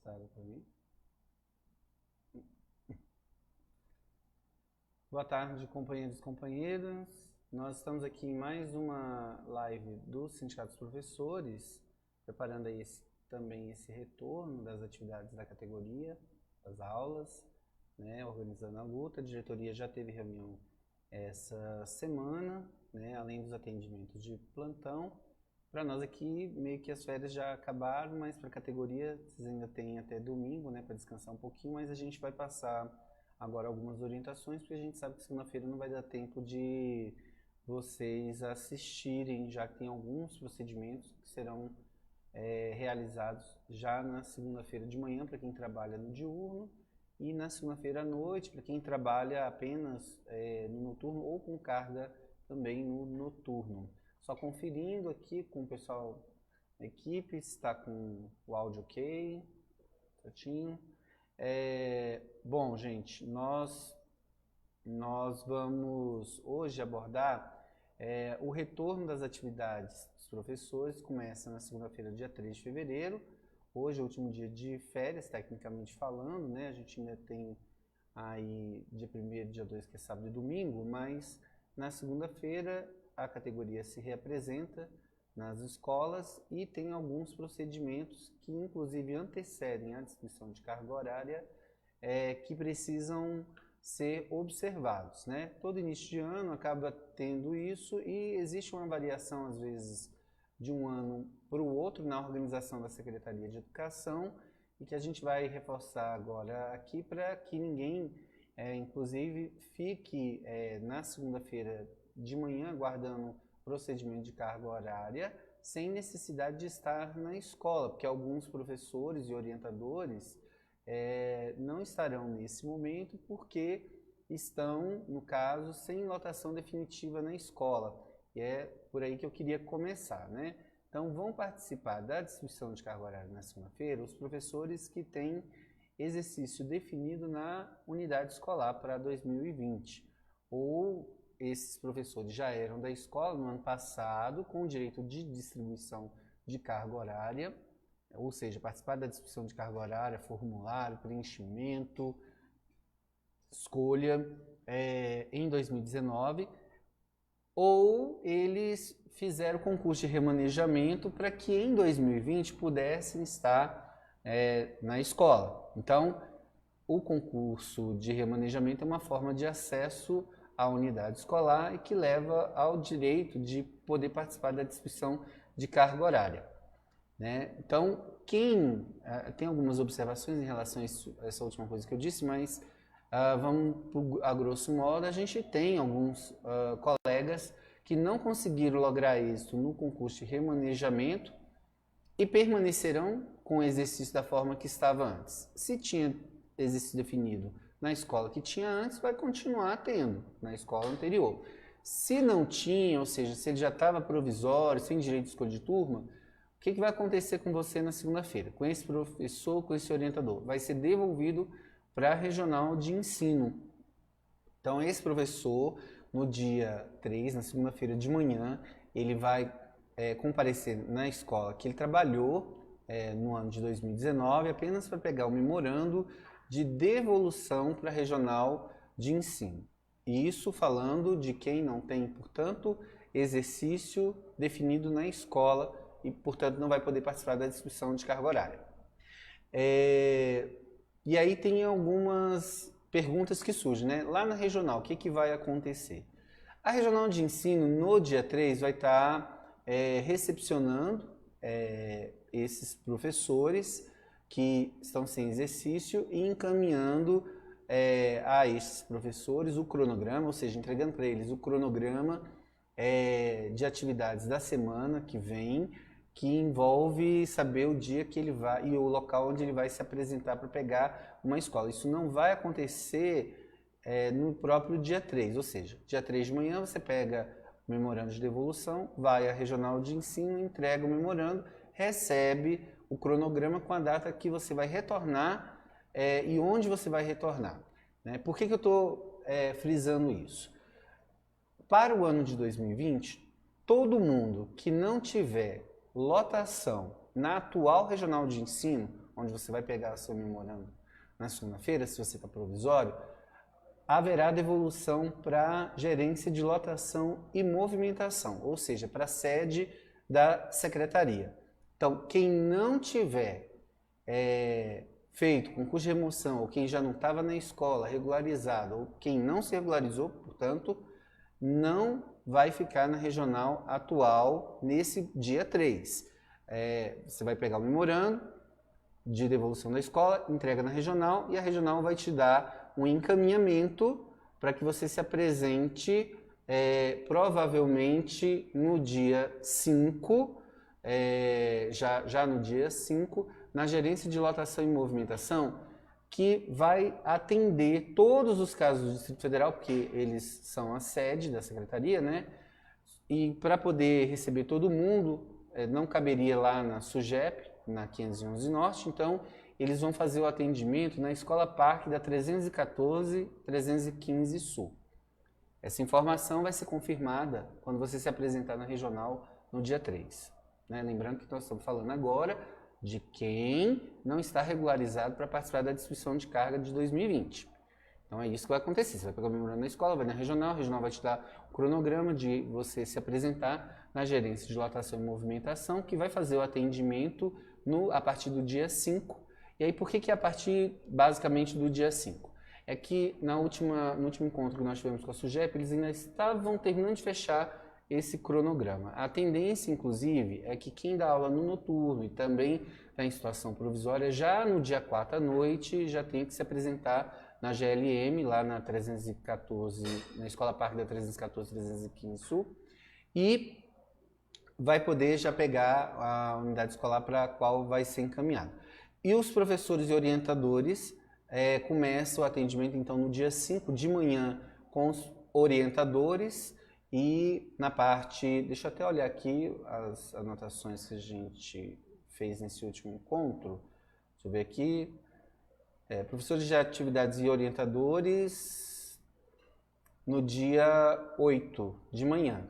Sara para mim. Boa tarde, companheiros e companheiras. Nós estamos aqui em mais uma live do Sindicato dos Professores, preparando aí também esse retorno das atividades da categoria, das aulas, né, organizando a luta. A diretoria já teve reunião essa semana, né, além dos atendimentos de plantão. Para nós aqui, meio que as férias já acabaram, mas para a categoria vocês ainda têm até domingo, né, para descansar um pouquinho, mas a gente vai passar agora algumas orientações, porque a gente sabe que segunda-feira não vai dar tempo de vocês assistirem, já que tem alguns procedimentos que serão realizados já na segunda-feira de manhã, para quem trabalha no diurno, e na segunda-feira à noite, para quem trabalha apenas no noturno ou com carga também no noturno. Só conferindo aqui com o pessoal da equipe, se está com o áudio ok, certinho. Bom, gente, nós vamos hoje abordar o retorno das atividades dos professores. Começa na segunda-feira, dia 3 de fevereiro. Hoje é o último dia de férias, tecnicamente falando, né? A gente ainda tem aí dia 1º, dia 2, que é sábado e domingo, mas na segunda-feira a categoria se reapresenta nas escolas e tem alguns procedimentos que inclusive antecedem a distribuição de carga horária que precisam ser observados, né? Todo início de ano acaba tendo isso e existe uma variação às vezes de um ano para o outro na organização da Secretaria de Educação e que a gente vai reforçar agora aqui para que ninguém, inclusive, fique na segunda-feira de manhã aguardando procedimento de carga horária sem necessidade de estar na escola, porque alguns professores e orientadores não estarão nesse momento porque estão, no caso, sem lotação definitiva na escola. E é por aí que eu queria começar, né? Então, vão participar da distribuição de carga horária na segunda-feira os professores que têm exercício definido na unidade escolar para 2020, ou esses professores já eram da escola no ano passado, com direito de distribuição de carga horária, ou seja, participar da distribuição de carga horária, formulário, preenchimento, escolha, em 2019, ou eles fizeram concurso de remanejamento para que em 2020 pudessem estar na escola. Então, o concurso de remanejamento é uma forma de acesso à unidade escolar e que leva ao direito de poder participar da distribuição de carga horária, né? Então, tem algumas observações em relação a essa última coisa que eu disse, mas vamos a grosso modo. A gente tem alguns colegas que não conseguiram lograr êxito no concurso de remanejamento e permanecerão com o exercício da forma que estava antes. Se tinha exercício definido na escola que tinha antes, vai continuar tendo na escola anterior. Se não tinha, ou seja, se ele já estava provisório, sem direito de escolha de turma, o que vai acontecer com você na segunda-feira? Com esse professor, com esse orientador? Vai ser devolvido para a regional de ensino. Então, esse professor, no dia 3, na segunda-feira de manhã, ele vai comparecer na escola que ele trabalhou no ano de 2019, apenas para pegar o memorando de devolução para a regional de ensino. Isso falando de quem não tem, portanto, exercício definido na escola e, portanto, não vai poder participar da distribuição de carga horária. E aí tem algumas perguntas que surgem, né? Lá na regional, o que vai acontecer? A regional de ensino, no dia 3, vai estar recepcionando esses professores que estão sem exercício e encaminhando a esses professores o cronograma, ou seja, entregando para eles o cronograma de atividades da semana que vem, que envolve saber o dia que ele vai e o local onde ele vai se apresentar para pegar uma escola. Isso não vai acontecer no próprio dia 3, ou seja, dia 3 de manhã você pega o memorando de devolução, vai à regional de ensino, entrega o memorando, recebe o cronograma com a data que você vai retornar e onde você vai retornar, né? Por que eu estou frisando isso? Para o ano de 2020, todo mundo que não tiver lotação na atual regional de ensino, onde você vai pegar seu memorando na segunda-feira, se você está provisório, haverá devolução para gerência de lotação e movimentação, ou seja, para a sede da secretaria. Então, quem não tiver feito concurso de remoção, ou quem já não estava na escola regularizado, ou quem não se regularizou, portanto, não vai ficar na regional atual nesse dia 3. Você vai pegar o memorando de devolução da escola, entrega na regional e a regional vai te dar um encaminhamento para que você se apresente provavelmente no dia 5, já no dia 5, na gerência de lotação e movimentação, que vai atender todos os casos do Distrito Federal, porque eles são a sede da secretaria, né? E para poder receber todo mundo, não caberia lá na SUGEP, na 511 Norte, então eles vão fazer o atendimento na Escola Parque da 314-315 Sul. Essa informação vai ser confirmada quando você se apresentar na regional no dia 3. Né? Lembrando que nós estamos falando agora de quem não está regularizado para participar da distribuição de carga de 2020. Então é isso que vai acontecer. Você vai pegar o memorando na escola, vai na regional, a regional vai te dar o cronograma de você se apresentar na gerência de lotação e movimentação, que vai fazer o atendimento a partir do dia 5. E aí por que é a partir basicamente do dia 5? É que no último encontro que nós tivemos com a SUGEP, eles ainda estavam terminando de fechar esse cronograma. A tendência, inclusive, é que quem dá aula no noturno e também está em situação provisória, já no dia 4 à noite, já tem que se apresentar na GLM, lá na 314, na Escola Parque da 314-315 Sul, e vai poder já pegar a unidade escolar para a qual vai ser encaminhado. E os professores e orientadores começam o atendimento, então, no dia 5 de manhã com os orientadores. E na parte, deixa eu até olhar aqui as anotações que a gente fez nesse último encontro. Deixa eu ver aqui. Professores de atividades e orientadores no dia 8 de manhã.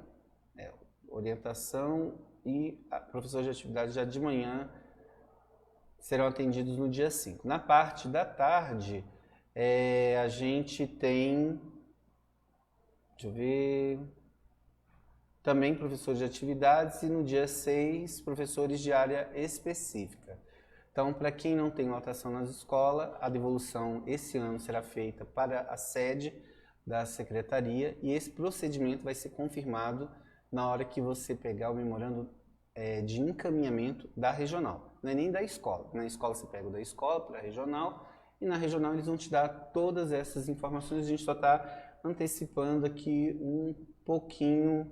Orientação e professores de atividades já de manhã serão atendidos no dia 5. Na parte da tarde, a gente tem, deixa eu ver, também professores de atividades e no dia 6, professores de área específica. Então, para quem não tem lotação nas escolas, a devolução esse ano será feita para a sede da secretaria e esse procedimento vai ser confirmado na hora que você pegar o memorando de encaminhamento da regional. Não é nem da escola. Na escola você pega o da escola para a regional e na regional eles vão te dar todas essas informações. A gente só está antecipando aqui um pouquinho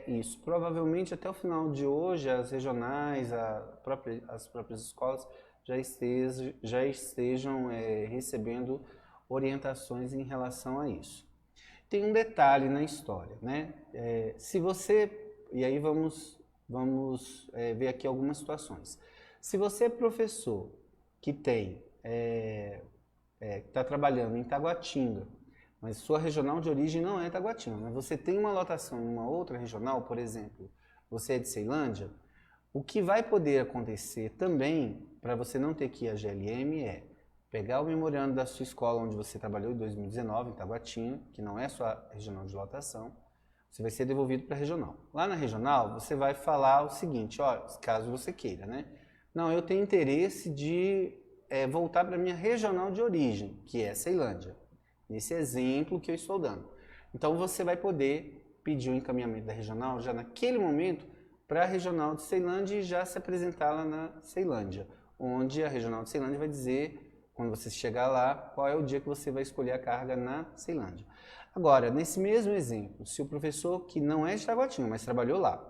isso. Provavelmente até o final de hoje as regionais, as próprias escolas já estejam recebendo orientações em relação a isso. Tem um detalhe na história, né? Se você, e aí vamos ver aqui algumas situações. Se você é professor que está trabalhando em Taguatinga, mas sua regional de origem não é Taguatinga, mas você tem uma lotação em uma outra regional, por exemplo, você é de Ceilândia, o que vai poder acontecer também, para você não ter que ir à GLM, é pegar o memorando da sua escola onde você trabalhou em 2019, em Taguatinga, que não é sua regional de lotação, você vai ser devolvido para a regional. Lá na regional, você vai falar o seguinte, ó, caso você queira, né? Não, eu tenho interesse de voltar para a minha regional de origem, que é Ceilândia. Nesse exemplo que eu estou dando. Então você vai poder pedir o encaminhamento da regional já naquele momento para a regional de Ceilândia e já se apresentar lá na Ceilândia, onde a regional de Ceilândia vai dizer, quando você chegar lá, qual é o dia que você vai escolher a carga na Ceilândia. Agora, nesse mesmo exemplo, se o professor que não é de Taguatinga, mas trabalhou lá,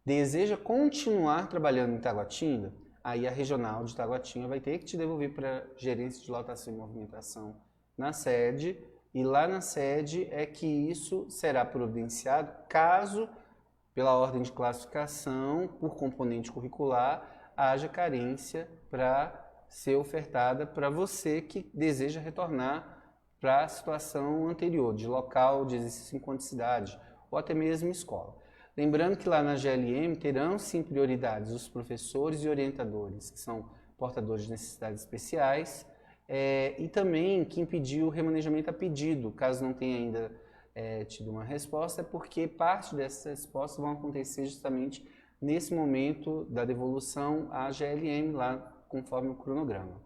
deseja continuar trabalhando em Taguatinga, aí a regional de Taguatinga vai ter que te devolver para a gerência de lotação e movimentação na sede, e lá na sede é que isso será providenciado caso, pela ordem de classificação, por componente curricular, haja carência para ser ofertada para você que deseja retornar para a situação anterior, de local de exercício em quanticidade, ou até mesmo escola. Lembrando que lá na GLM terão sim prioridades os professores e orientadores, que são portadores de necessidades especiais, e também quem pediu remanejamento a pedido, caso não tenha ainda tido uma resposta, é porque parte dessas respostas vão acontecer justamente nesse momento da devolução à GLM, lá conforme o cronograma.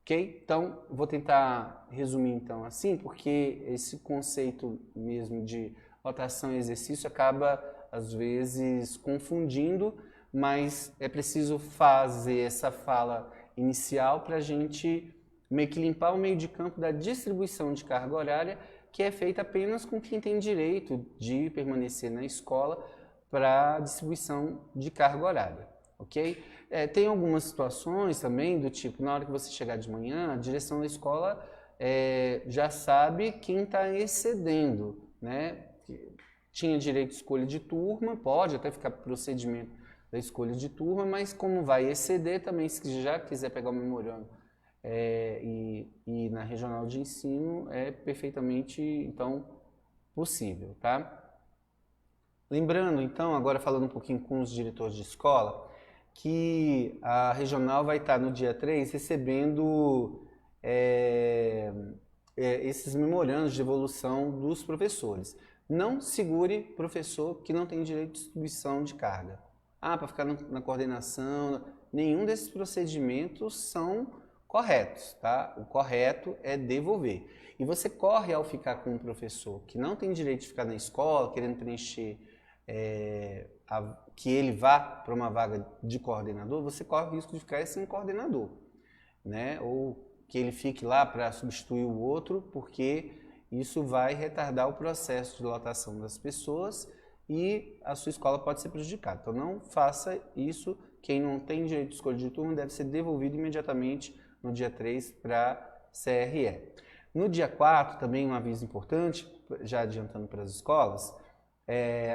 Ok? Então, vou tentar resumir então assim, porque esse conceito mesmo de lotação e exercício acaba, às vezes, confundindo, mas é preciso fazer essa fala inicial para a gente meio que limpar o meio de campo da distribuição de carga horária, que é feita apenas com quem tem direito de permanecer na escola para distribuição de carga horária, ok? Tem algumas situações também do tipo, na hora que você chegar de manhã, a direção da escola já sabe quem está excedendo, né? Tinha direito de escolha de turma, pode até ficar procedimento da escolha de turma, mas como vai exceder também, se já quiser pegar o memorando e na regional de ensino, é perfeitamente, então, possível, tá? Lembrando, então, agora falando um pouquinho com os diretores de escola, que a regional vai estar no dia 3 recebendo esses memorandos de evolução dos professores. Não segure professor que não tem direito de distribuição de carga. Para ficar na coordenação, nenhum desses procedimentos são corretos, tá? O correto é devolver. E você corre ao ficar com um professor que não tem direito de ficar na escola, querendo preencher que ele vá para uma vaga de coordenador, você corre o risco de ficar sem coordenador, né? Ou que ele fique lá para substituir o outro, porque isso vai retardar o processo de lotação das pessoas e a sua escola pode ser prejudicada. Então não faça isso. Quem não tem direito de escolha de turma deve ser devolvido imediatamente no dia 3 para a CRE. No dia 4, também um aviso importante, já adiantando para as escolas,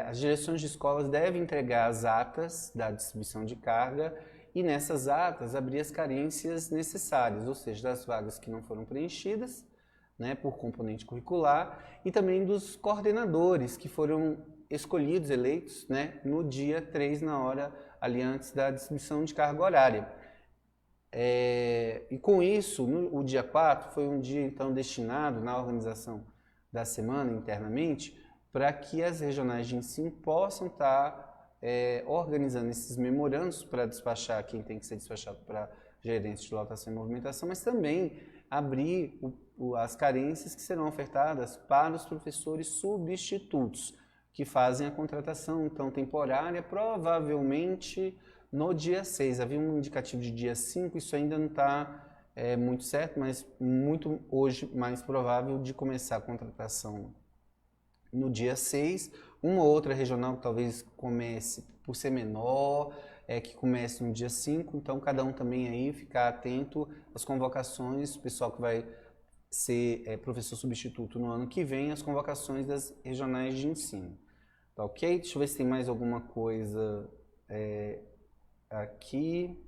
as direções de escolas devem entregar as atas da distribuição de carga e nessas atas abrir as carências necessárias, ou seja, das vagas que não foram preenchidas, né, por componente curricular, e também dos coordenadores que foram escolhidos, eleitos, né, no dia 3, na hora ali antes da distribuição de carga horária. E com isso, o dia 4 foi um dia então destinado na organização da semana internamente para que as regionais de ensino possam estar organizando esses memorandos para despachar quem tem que ser despachado para gerentes de lotação e movimentação, mas também abrir as carências que serão ofertadas para os professores substitutos que fazem a contratação então temporária, provavelmente no dia 6. Havia um indicativo de dia 5, isso ainda não está muito certo, mas muito hoje mais provável de começar a contratação no dia 6. Uma outra regional que talvez comece por ser menor, que comece no dia 5, então cada um também aí ficar atento às convocações, o pessoal que vai ser professor substituto no ano que vem, as convocações das regionais de ensino. Tá ok? Deixa eu ver se tem mais alguma coisa aqui.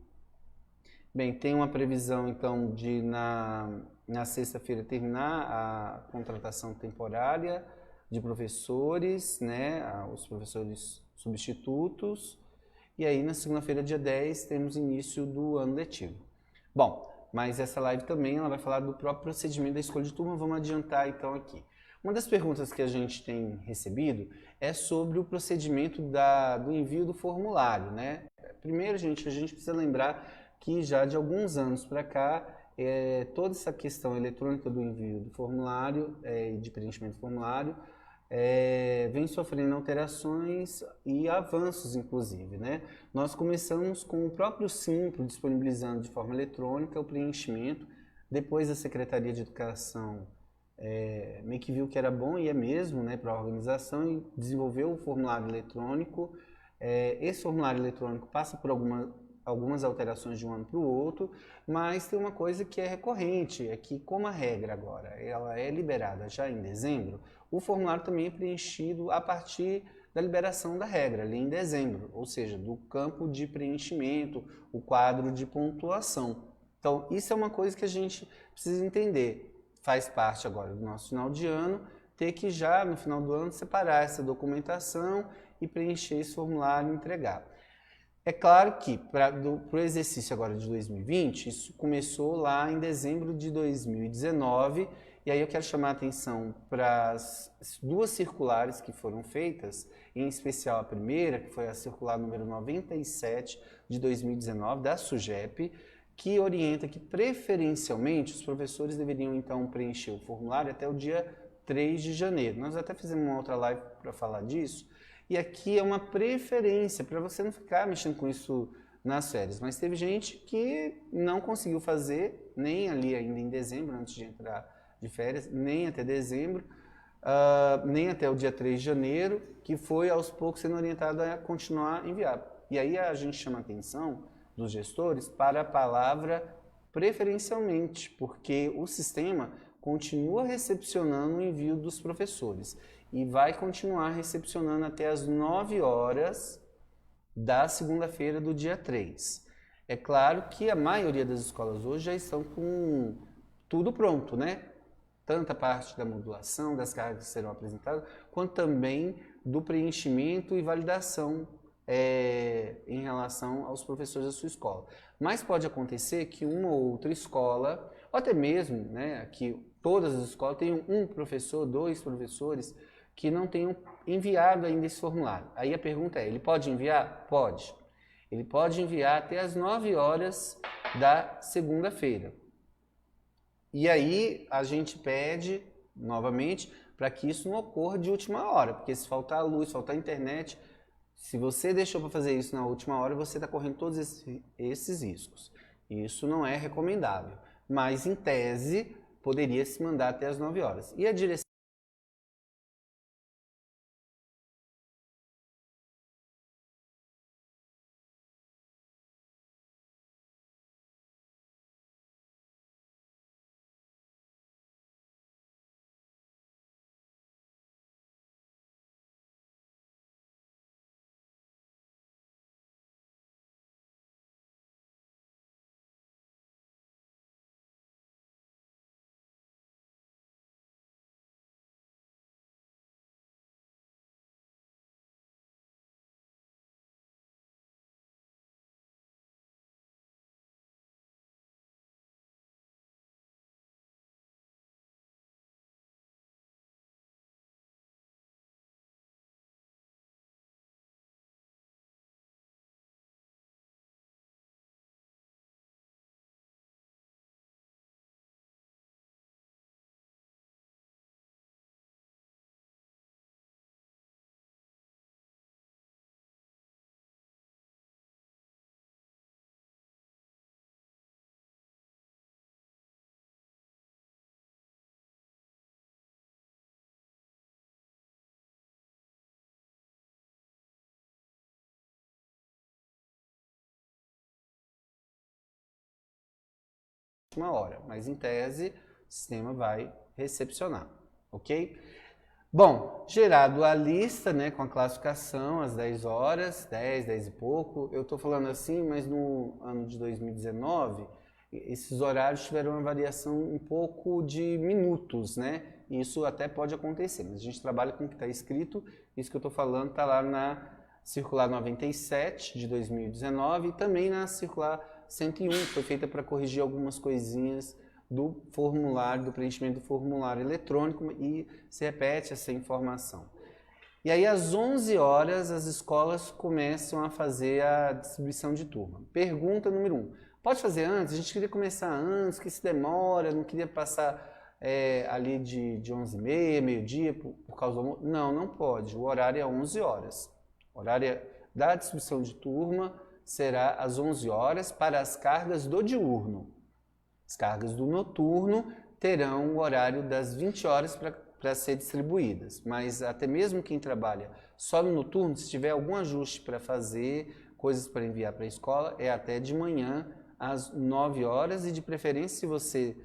Bem, tem uma previsão então de na sexta-feira terminar a contratação temporária de professores, né, os professores substitutos, e aí na segunda-feira, dia 10, temos início do ano letivo. Bom, mas essa live também ela vai falar do próprio procedimento da escolha de turma, vamos adiantar então aqui. Uma das perguntas que a gente tem recebido é sobre o procedimento do envio do formulário, né? Primeiro, a gente precisa lembrar que já de alguns anos para cá, toda essa questão eletrônica do envio do formulário e de preenchimento do formulário vem sofrendo alterações e avanços, inclusive, né? Nós começamos com o próprio Simpro disponibilizando de forma eletrônica o preenchimento, depois a Secretaria de Educação meio que viu que era bom, e é mesmo, né, para a organização, e desenvolveu o formulário eletrônico. Esse formulário eletrônico passa por algumas alterações de um ano para o outro, mas tem uma coisa que é recorrente, é que como a regra agora ela é liberada já em dezembro, o formulário também é preenchido a partir da liberação da regra, ali em dezembro, ou seja, do campo de preenchimento, o quadro de pontuação. Então, isso é uma coisa que a gente precisa entender. Faz parte agora do nosso final de ano, ter que já no final do ano separar essa documentação e preencher esse formulário e entregar. É claro que para o exercício agora de 2020, isso começou lá em dezembro de 2019, e aí eu quero chamar a atenção para as duas circulares que foram feitas, em especial a primeira, que foi a circular número 97 de 2019, da SUGEP, que orienta que preferencialmente os professores deveriam então preencher o formulário até o dia 3 de janeiro. Nós até fizemos uma outra live para falar disso, e aqui é uma preferência para você não ficar mexendo com isso nas férias. Mas teve gente que não conseguiu fazer, nem ali ainda em dezembro, antes de entrar de férias, nem até dezembro, nem até o dia 3 de janeiro, que foi aos poucos sendo orientado a continuar a enviar. E aí a gente chama a atenção dos gestores para a palavra preferencialmente, porque o sistema continua recepcionando o envio dos professores e vai continuar recepcionando até as 9 horas da segunda-feira do dia 3. É claro que a maioria das escolas hoje já estão com tudo pronto, né? Tanto a parte da modulação, das cargas que serão apresentadas, quanto também do preenchimento e validação em relação aos professores da sua escola. Mas pode acontecer que uma ou outra escola, ou até mesmo, né, que todas as escolas tenham um professor, dois professores, que não tenham enviado ainda esse formulário. Aí a pergunta é, ele pode enviar? Pode. Ele pode enviar até as 9 horas da segunda-feira. E aí a gente pede, novamente, para que isso não ocorra de última hora, porque se faltar luz, faltar internet, se você deixou para fazer isso na última hora, você está correndo todos esses riscos. Isso não é recomendável, mas em tese poderia se mandar até as 9 horas. E a direção última hora, mas em tese o sistema vai recepcionar, ok? Bom, gerado a lista, né, com a classificação às 10 horas, 10, 10 e pouco, eu estou falando assim, mas no ano de 2019, esses horários tiveram uma variação um pouco de minutos, né? Isso até pode acontecer, mas a gente trabalha com o que está escrito, isso que eu estou falando está lá na circular 97 de 2019 e também na circular 101, que foi feita para corrigir algumas coisinhas do formulário, do preenchimento do formulário eletrônico e se repete essa informação. E aí às 11 horas as escolas começam a fazer a distribuição de turma. Pergunta número 1. Pode fazer antes? A gente queria começar antes, que se demora, não queria passar ali de 11h30, meio-dia, por causa do almoço. Não, não pode. O horário é 11 horas. O horário da distribuição de turma será às 11 horas para as cargas do diurno. As cargas do noturno terão o horário das 20 horas para ser distribuídas, mas até mesmo quem trabalha só no noturno, se tiver algum ajuste para fazer, coisas para enviar para a escola, é até de manhã às 9 horas e de preferência se você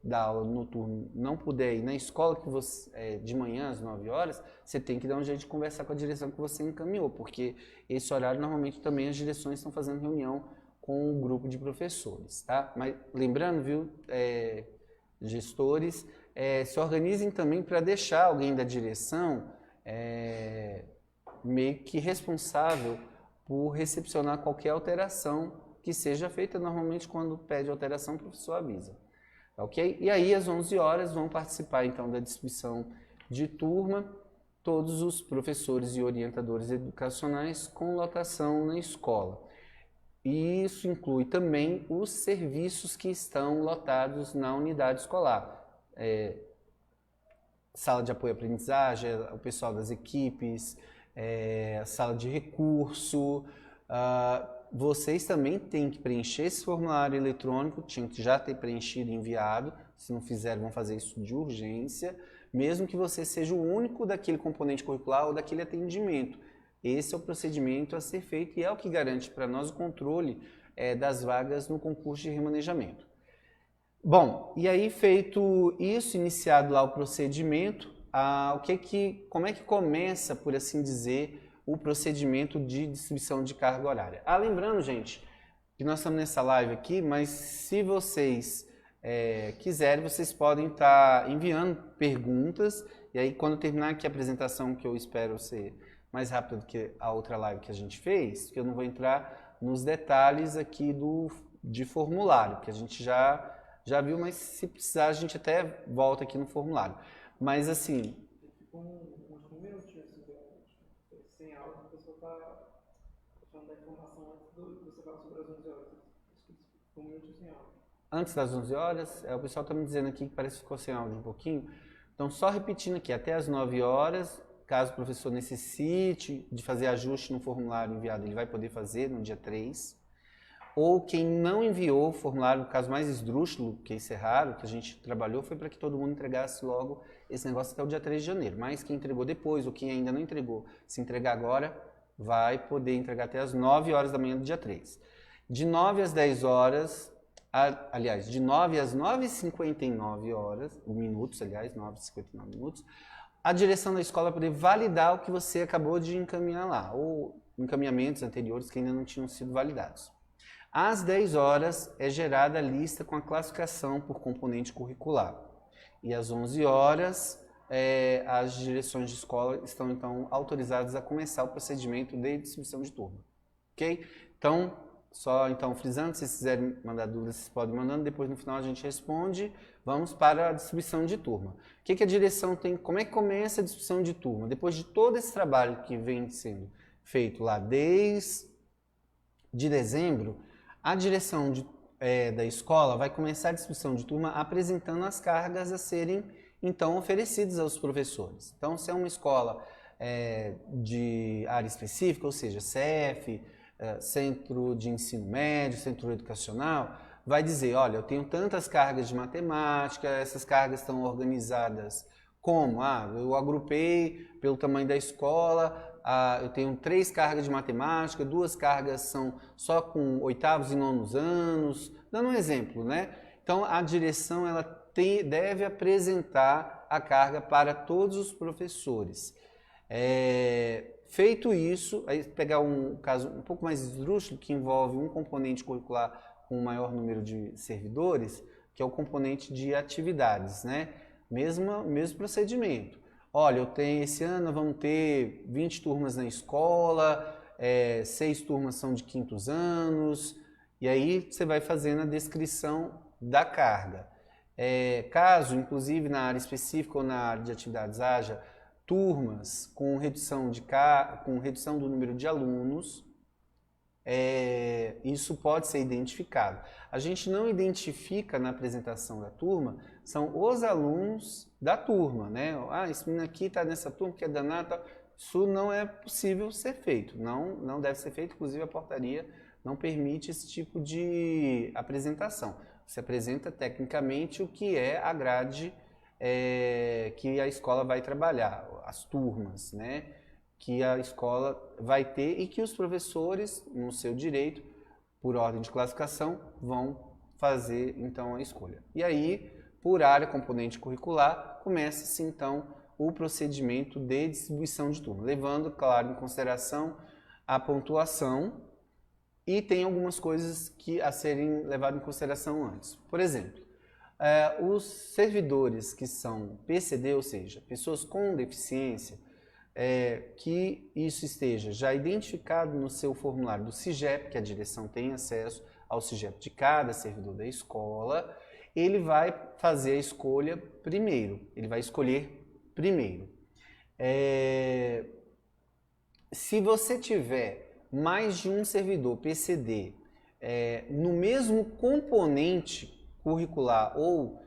dá aula no noturno não puder ir na escola que você, de manhã às 9 horas, você tem que dar um jeito de conversar com a direção que você encaminhou, porque esse horário normalmente também as direções estão fazendo reunião com o grupo de professores, tá? Mas lembrando, viu, gestores, se organizem também para deixar alguém da direção meio que responsável por recepcionar qualquer alteração que seja feita. Normalmente, quando pede alteração, o professor avisa. Ok? E aí, às 11 horas, vão participar, então, da distribuição de turma todos os professores e orientadores educacionais com lotação na escola. E isso inclui também os serviços que estão lotados na unidade escolar. Sala de apoio à aprendizagem, o pessoal das equipes, sala de recurso. Vocês também têm que preencher esse formulário eletrônico, tinham que já ter preenchido e enviado. Se não fizeram, vão fazer isso de urgência, mesmo que você seja o único daquele componente curricular ou daquele atendimento. Esse é o procedimento a ser feito e é o que garante para nós o controle das vagas no concurso de remanejamento. Bom, e aí feito isso, iniciado lá o procedimento, como é que começa, por assim dizer, o procedimento de distribuição de carga horária? Lembrando, gente, que nós estamos nessa live aqui, mas se vocês quiserem, vocês podem estar enviando perguntas, e aí quando terminar aqui a apresentação, que eu espero ser mais rápido do que a outra live que a gente fez, que eu não vou entrar nos detalhes aqui de formulário, que a gente já viu, mas se precisar a gente até volta aqui no formulário. Mas assim... Um minutinho sem aula, a pessoa está falando da informação antes do você falar sobre as 11 horas. Um minutinho sem aula. Antes das 11 horas, o pessoal está me dizendo aqui que parece que ficou sem áudio um pouquinho. Então, só repetindo aqui, até as 9 horas... Caso o professor necessite de fazer ajuste no formulário enviado, ele vai poder fazer no dia 3. Ou quem não enviou o formulário, o caso mais esdrúxulo, que isso é raro, que a gente trabalhou, foi para que todo mundo entregasse logo esse negócio até o dia 3 de janeiro. Mas quem entregou depois, ou quem ainda não entregou, se entregar agora, vai poder entregar até as 9 horas da manhã do dia 3. De 9 às 10 horas, aliás, de 9 às 9h59 minutos, 9h59 minutos, a direção da escola vai poder validar o que você acabou de encaminhar lá, ou encaminhamentos anteriores que ainda não tinham sido validados. Às 10 horas é gerada a lista com a classificação por componente curricular. E às 11 horas, as direções de escola estão então autorizadas a começar o procedimento de distribuição de turma. Ok? Então, só então frisando, se vocês quiserem mandar dúvidas, vocês podem mandando, depois no final a gente responde. Vamos para a distribuição de turma. O que a direção tem? Como é que começa a distribuição de turma? Depois de todo esse trabalho que vem sendo feito lá desde dezembro, a direção da escola vai começar a distribuição de turma apresentando as cargas a serem então oferecidas aos professores. Então, se é uma escola de área específica, ou seja, CEF, Centro de Ensino Médio, Centro Educacional, vai dizer, olha, eu tenho tantas cargas de matemática, essas cargas estão organizadas como? Eu agrupei pelo tamanho da escola, eu tenho 3 cargas de matemática, 2 cargas são só com 8º e 9º anos, dando um exemplo, né? Então, a direção ela deve apresentar a carga para todos os professores. Feito isso, aí pegar um caso um pouco mais esdrúxulo, que envolve um componente curricular com um maior número de servidores, que é o componente de atividades, né? Mesmo procedimento. Olha, esse ano vamos ter 20 turmas na escola, 6 turmas são de 5º anos, e aí você vai fazendo a descrição da carga. Caso, inclusive, na área específica ou na área de atividades haja turmas com redução do número de alunos, isso pode ser identificado. A gente não identifica na apresentação da turma, são os alunos da turma, né? Esse menino aqui está nessa turma que é danado, isso não é possível ser feito, não deve ser feito, inclusive a portaria não permite esse tipo de apresentação. Você apresenta tecnicamente o que é a grade que a escola vai trabalhar, as turmas, né? Que a escola vai ter e que os professores, no seu direito, por ordem de classificação, vão fazer então a escolha. E aí, por área, componente curricular, começa-se então o procedimento de distribuição de turma, levando, claro, em consideração a pontuação e tem algumas coisas a serem levadas em consideração antes. Por exemplo, os servidores que são PCD, ou seja, pessoas com deficiência, que isso esteja já identificado no seu formulário do SIGEP, que a direção tem acesso ao SIGEP de cada servidor da escola, ele vai fazer a escolha primeiro, ele vai escolher primeiro. Se você tiver mais de um servidor PCD no mesmo componente curricular ou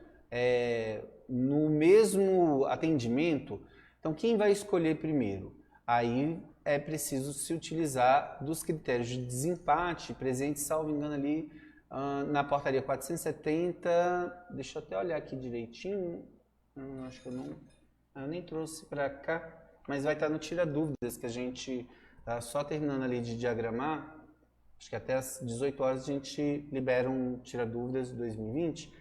no mesmo atendimento, então quem vai escolher primeiro? Aí é preciso se utilizar dos critérios de desempate presentes, salvo engano, ali na portaria 470, deixa eu até olhar aqui direitinho, acho que eu nem trouxe para cá, mas vai estar no Tira Dúvidas, que a gente está só terminando ali de diagramar, acho que até às 18 horas a gente libera um Tira Dúvidas de 2020.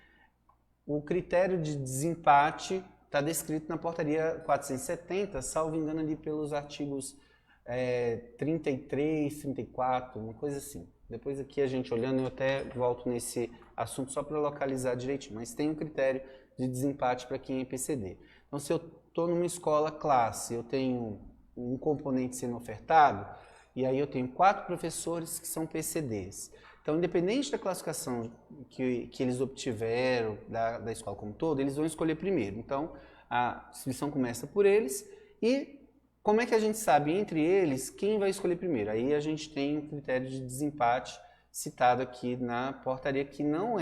O critério de desempate está descrito na portaria 470, salvo engano ali pelos artigos 33, 34, uma coisa assim. Depois aqui a gente olhando, eu até volto nesse assunto só para localizar direitinho, mas tem um critério de desempate para quem é PCD. Então, se eu estou numa escola classe, eu tenho um componente sendo ofertado, e aí eu tenho 4 professores que são PCDs. Então, independente da classificação que eles obtiveram da escola como um todo, eles vão escolher primeiro. Então, a inscrição começa por eles e como é que a gente sabe entre eles quem vai escolher primeiro? Aí a gente tem um critério de desempate citado aqui na portaria, que não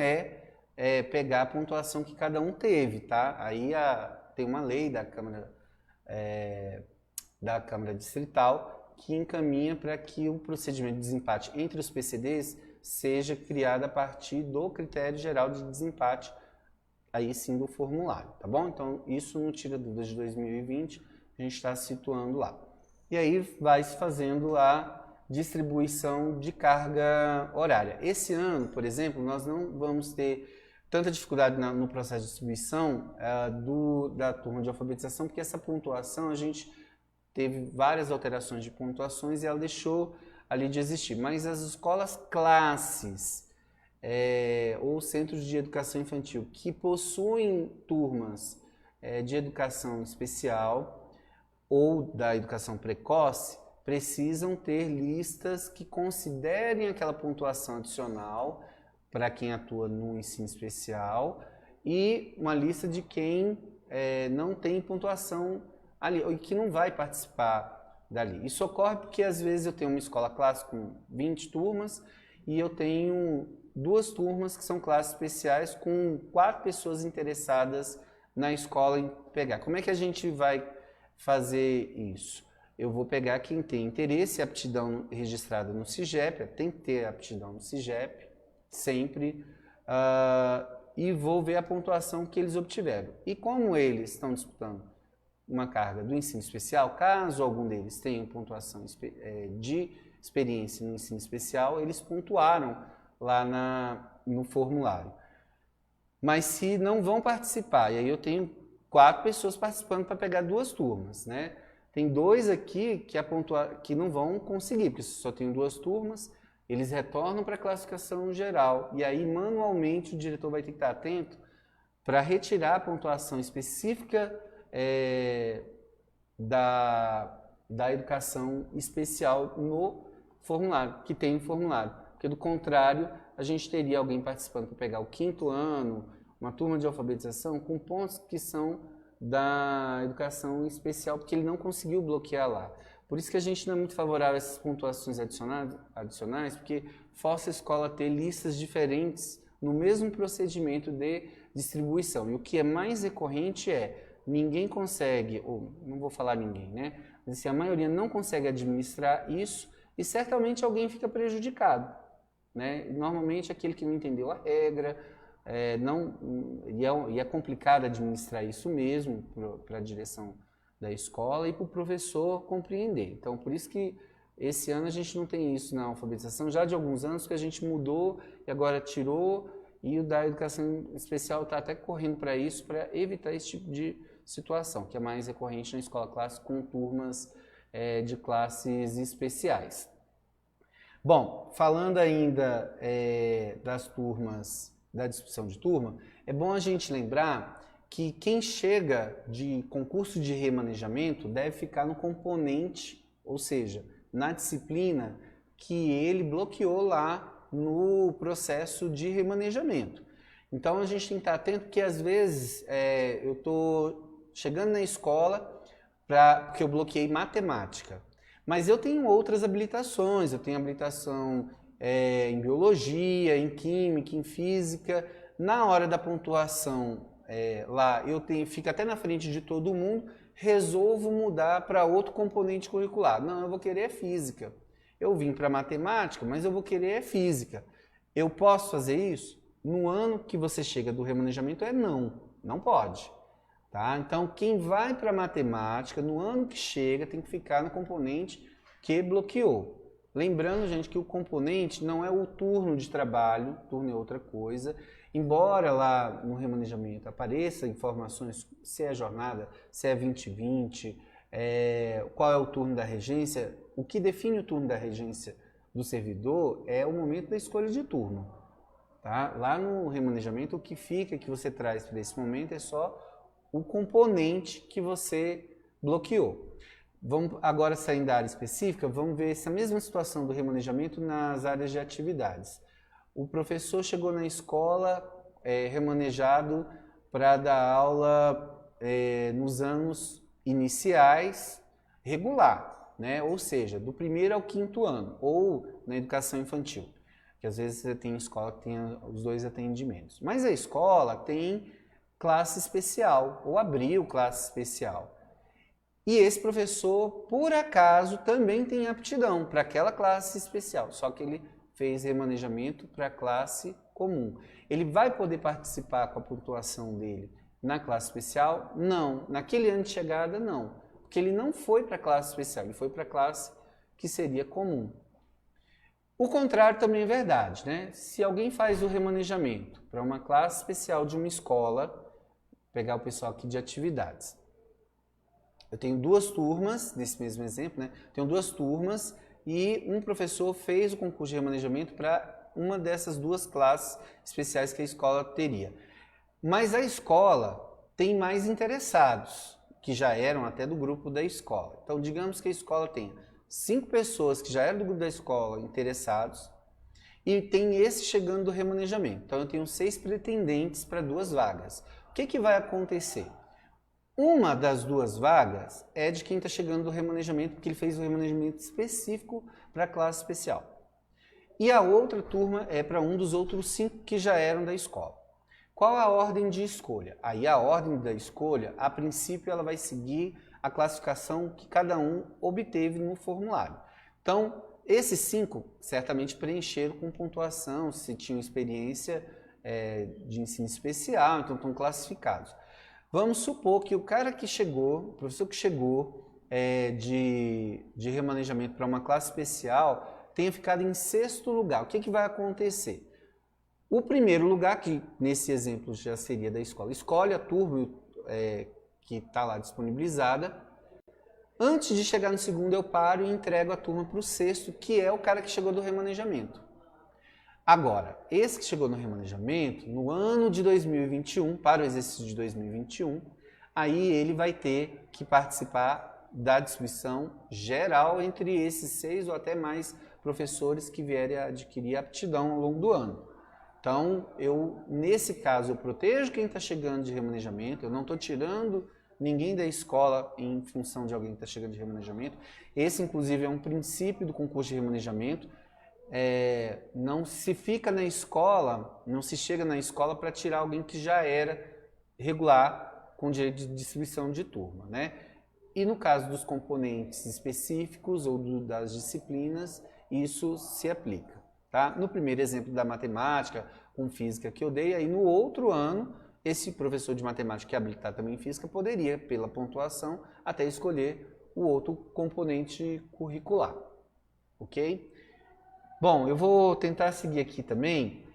pegar a pontuação que cada um teve, tá? Aí tem uma lei da Câmara Distrital que encaminha para que o procedimento de desempate entre os PCDs seja criado a partir do critério geral de desempate, aí sim do formulário, tá bom? Então, isso no Tira Dúvidas de 2020, a gente está situando lá. E aí vai se fazendo a distribuição de carga horária. Esse ano, por exemplo, nós não vamos ter tanta dificuldade no processo de distribuição da turma de alfabetização, porque essa pontuação, a gente teve várias alterações de pontuações e ela deixou ali de existir. Mas as escolas classes ou centros de educação infantil que possuem turmas de educação especial ou da educação precoce, precisam ter listas que considerem aquela pontuação adicional para quem atua no ensino especial e uma lista de quem não tem pontuação ali, e que não vai participar dali. Isso ocorre porque às vezes eu tenho uma escola classe com 20 turmas e eu tenho 2 turmas que são classes especiais com 4 pessoas interessadas na escola em pegar. Como é que a gente vai fazer isso? Eu vou pegar quem tem interesse e aptidão registrada no SIGEP, tem que ter aptidão no SIGEP, sempre, e vou ver a pontuação que eles obtiveram. E como eles estão disputando uma carga do ensino especial, caso algum deles tenha pontuação de experiência no ensino especial, eles pontuaram lá no formulário. Mas se não vão participar, e aí eu tenho 4 pessoas participando para pegar 2 turmas, né? Tem 2 aqui que não vão conseguir, porque só tem 2 turmas, eles retornam para a classificação geral, e aí manualmente o diretor vai ter que estar atento para retirar a pontuação específica da educação especial no formulário, que tem o formulário. Porque do contrário, a gente teria alguém participando para pegar o 5º ano, uma turma de alfabetização, com pontos que são da educação especial, porque ele não conseguiu bloquear lá. Por isso que a gente não é muito favorável a essas pontuações adicionais, porque força a escola a ter listas diferentes no mesmo procedimento de distribuição. E o que é mais recorrente ninguém consegue, ou não vou falar ninguém, né? Mas assim, a maioria não consegue administrar isso e certamente alguém fica prejudicado, né? Normalmente aquele que não entendeu a regra, e é complicado administrar isso mesmo para a direção da escola e para o professor compreender. Então, por isso que esse ano a gente não tem isso na alfabetização, já de alguns anos que a gente mudou e agora tirou, e o da educação especial está até correndo para isso, para evitar esse tipo de situação, que é mais recorrente na escola classe com turmas de classes especiais. Bom, falando ainda das turmas, da discussão de turma, é bom a gente lembrar que quem chega de concurso de remanejamento deve ficar no componente, ou seja, na disciplina que ele bloqueou lá no processo de remanejamento. Então a gente tem que estar atento que às vezes eu estou chegando na escola porque eu bloqueei matemática, mas eu tenho outras habilitações, eu tenho habilitação em biologia, em química, em física. Na hora da pontuação lá eu fico até na frente de todo mundo, resolvo mudar para outro componente curricular. Não, eu vou querer física. Eu vim para matemática, mas eu vou querer física. Eu posso fazer isso? No ano que você chega do remanejamento não pode. Tá? Então, quem vai para matemática, no ano que chega, tem que ficar no componente que bloqueou. Lembrando, gente, que o componente não é o turno de trabalho, turno é outra coisa. Embora lá no remanejamento apareça informações se é jornada, se é 20/20, qual é o turno da regência, o que define o turno da regência do servidor é o momento da escolha de turno. Tá? Lá no remanejamento, o que fica, que você traz para esse momento é só o componente que você bloqueou. Vamos agora saindo da área específica, vamos ver essa mesma situação do remanejamento nas áreas de atividades. O professor chegou na escola remanejado para dar aula nos anos iniciais regular, né? Ou seja, do 1º ao 5º ano, ou na educação infantil, que às vezes você tem escola que tem os dois atendimentos. Mas a escola tem classe especial, ou abriu classe especial. E esse professor, por acaso, também tem aptidão para aquela classe especial, só que ele fez remanejamento para a classe comum. Ele vai poder participar com a pontuação dele na classe especial? Não. Naquele ano de chegada, não. Porque ele não foi para a classe especial, ele foi para a classe que seria comum. O contrário também é verdade, né? Se alguém faz o remanejamento para uma classe especial de uma escola, pegar o pessoal aqui de atividades. Eu tenho 2 turmas, nesse mesmo exemplo, né? Tenho 2 turmas e um professor fez o concurso de remanejamento para uma dessas 2 classes especiais que a escola teria. Mas a escola tem mais interessados, que já eram até do grupo da escola. Então, digamos que a escola tenha 5 pessoas que já eram do grupo da escola interessados e tem esse chegando do remanejamento. Então, eu tenho 6 pretendentes para 2 vagas. O que vai acontecer? Uma das 2 vagas é de quem está chegando do remanejamento, porque ele fez o remanejamento específico para a classe especial. E a outra turma é para um dos outros 5 que já eram da escola. Qual a ordem de escolha? Aí a ordem da escolha, a princípio, ela vai seguir a classificação que cada um obteve no formulário. Então, esses 5 certamente preencheram com pontuação, se tinham experiência de ensino especial, então estão classificados. Vamos supor que o cara que chegou, o professor que chegou de remanejamento para uma classe especial tenha ficado em 6º lugar. O que vai acontecer? O primeiro lugar, que nesse exemplo já seria da escola, escolhe a turma que está lá disponibilizada. Antes de chegar no 2º, eu paro e entrego a turma para o 6º, que é o cara que chegou do remanejamento. Agora, esse que chegou no remanejamento, no ano de 2021, para o exercício de 2021, aí ele vai ter que participar da distribuição geral entre esses 6 ou até mais professores que vierem a adquirir aptidão ao longo do ano. Então, nesse caso, eu protejo quem está chegando de remanejamento, eu não estou tirando ninguém da escola em função de alguém que está chegando de remanejamento. Esse, inclusive, é um princípio do concurso de remanejamento. Não se fica na escola, não se chega na escola para tirar alguém que já era regular com direito de distribuição de turma, né? E no caso dos componentes específicos ou das disciplinas, isso se aplica, tá? No primeiro exemplo da matemática com física que eu dei, aí no outro ano, esse professor de matemática que é habilitado também em física poderia, pela pontuação, até escolher o outro componente curricular, ok? Bom, eu vou tentar seguir aqui também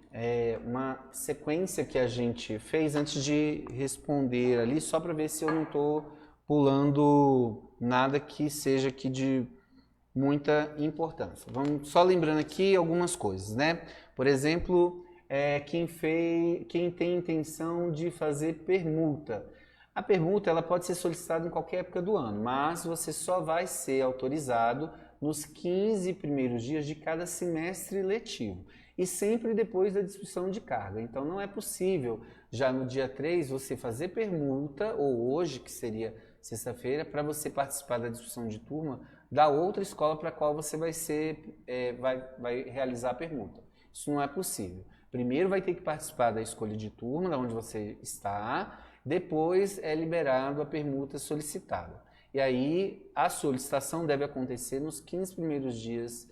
uma sequência que a gente fez antes de responder ali, só para ver se eu não estou pulando nada que seja aqui de muita importância. Vamos só lembrando aqui algumas coisas, né? Por exemplo, quem tem intenção de fazer permuta. A permuta ela pode ser solicitada em qualquer época do ano, mas você só vai ser autorizado nos 15 primeiros dias de cada semestre letivo e sempre depois da distribuição de carga. Então não é possível já no dia 3 você fazer permuta, ou hoje, que seria sexta-feira, para você participar da distribuição de turma da outra escola para a qual você vai realizar a permuta. Isso não é possível. Primeiro vai ter que participar da escolha de turma, da onde você está, depois é liberado a permuta solicitada. E aí a solicitação deve acontecer nos 15 primeiros dias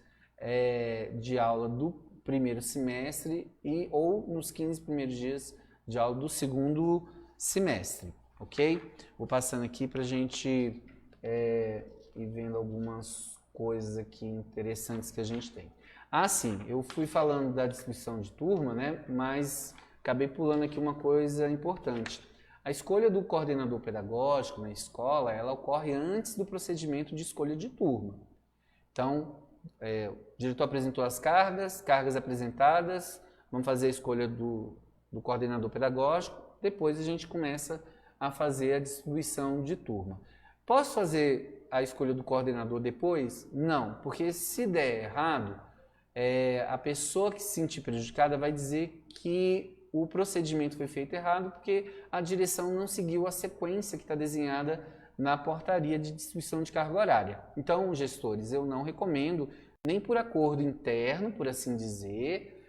de aula do primeiro semestre ou nos 15 primeiros dias de aula do segundo semestre, ok? Vou passando aqui para a gente ir vendo algumas coisas aqui interessantes que a gente tem. Ah, sim, eu fui falando da distribuição de turma, né? Mas acabei pulando aqui uma coisa importante. A escolha do coordenador pedagógico na escola, ela ocorre antes do procedimento de escolha de turma. Então, o diretor apresentou as cargas apresentadas, vamos fazer a escolha do coordenador pedagógico, depois a gente começa a fazer a distribuição de turma. Posso fazer a escolha do coordenador depois? Não, porque se der errado, a pessoa que se sentir prejudicada vai dizer que o procedimento foi feito errado porque a direção não seguiu a sequência que está desenhada na portaria de distribuição de carga horária. Então, gestores, eu não recomendo, nem por acordo interno, por assim dizer,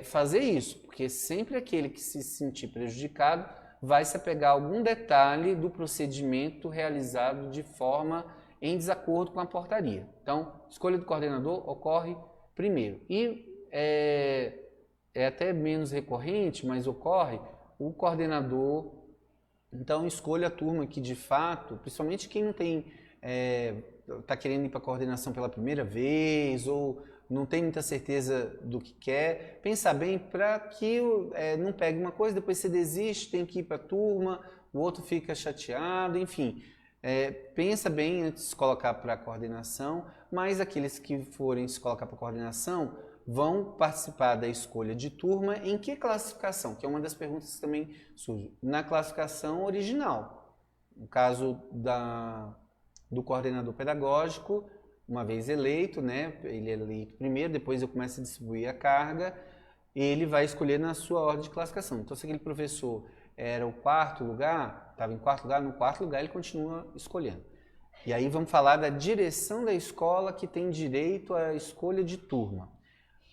fazer isso, porque sempre aquele que se sentir prejudicado vai se apegar a algum detalhe do procedimento realizado de forma em desacordo com a portaria. Então, escolha do coordenador ocorre primeiro. E é até menos recorrente, mas ocorre, o coordenador, então escolha a turma que de fato, principalmente quem não tem, está querendo ir para a coordenação pela primeira vez, ou não tem muita certeza do que quer, pensa bem para que não pegue uma coisa, depois você desiste, tem que ir para a turma, o outro fica chateado, enfim. Pensa bem antes de se colocar para a coordenação, mas aqueles que forem se colocar para a coordenação vão participar da escolha de turma em que classificação? Que é uma das perguntas que também surge. Na classificação original. No caso do coordenador pedagógico, uma vez eleito, né? Ele é eleito primeiro, depois eu começo a distribuir a carga, ele vai escolher na sua ordem de classificação. Então, se aquele professor era o quarto lugar, estava em quarto lugar, no quarto lugar ele continua escolhendo. E aí vamos falar da direção da escola que tem direito à escolha de turma.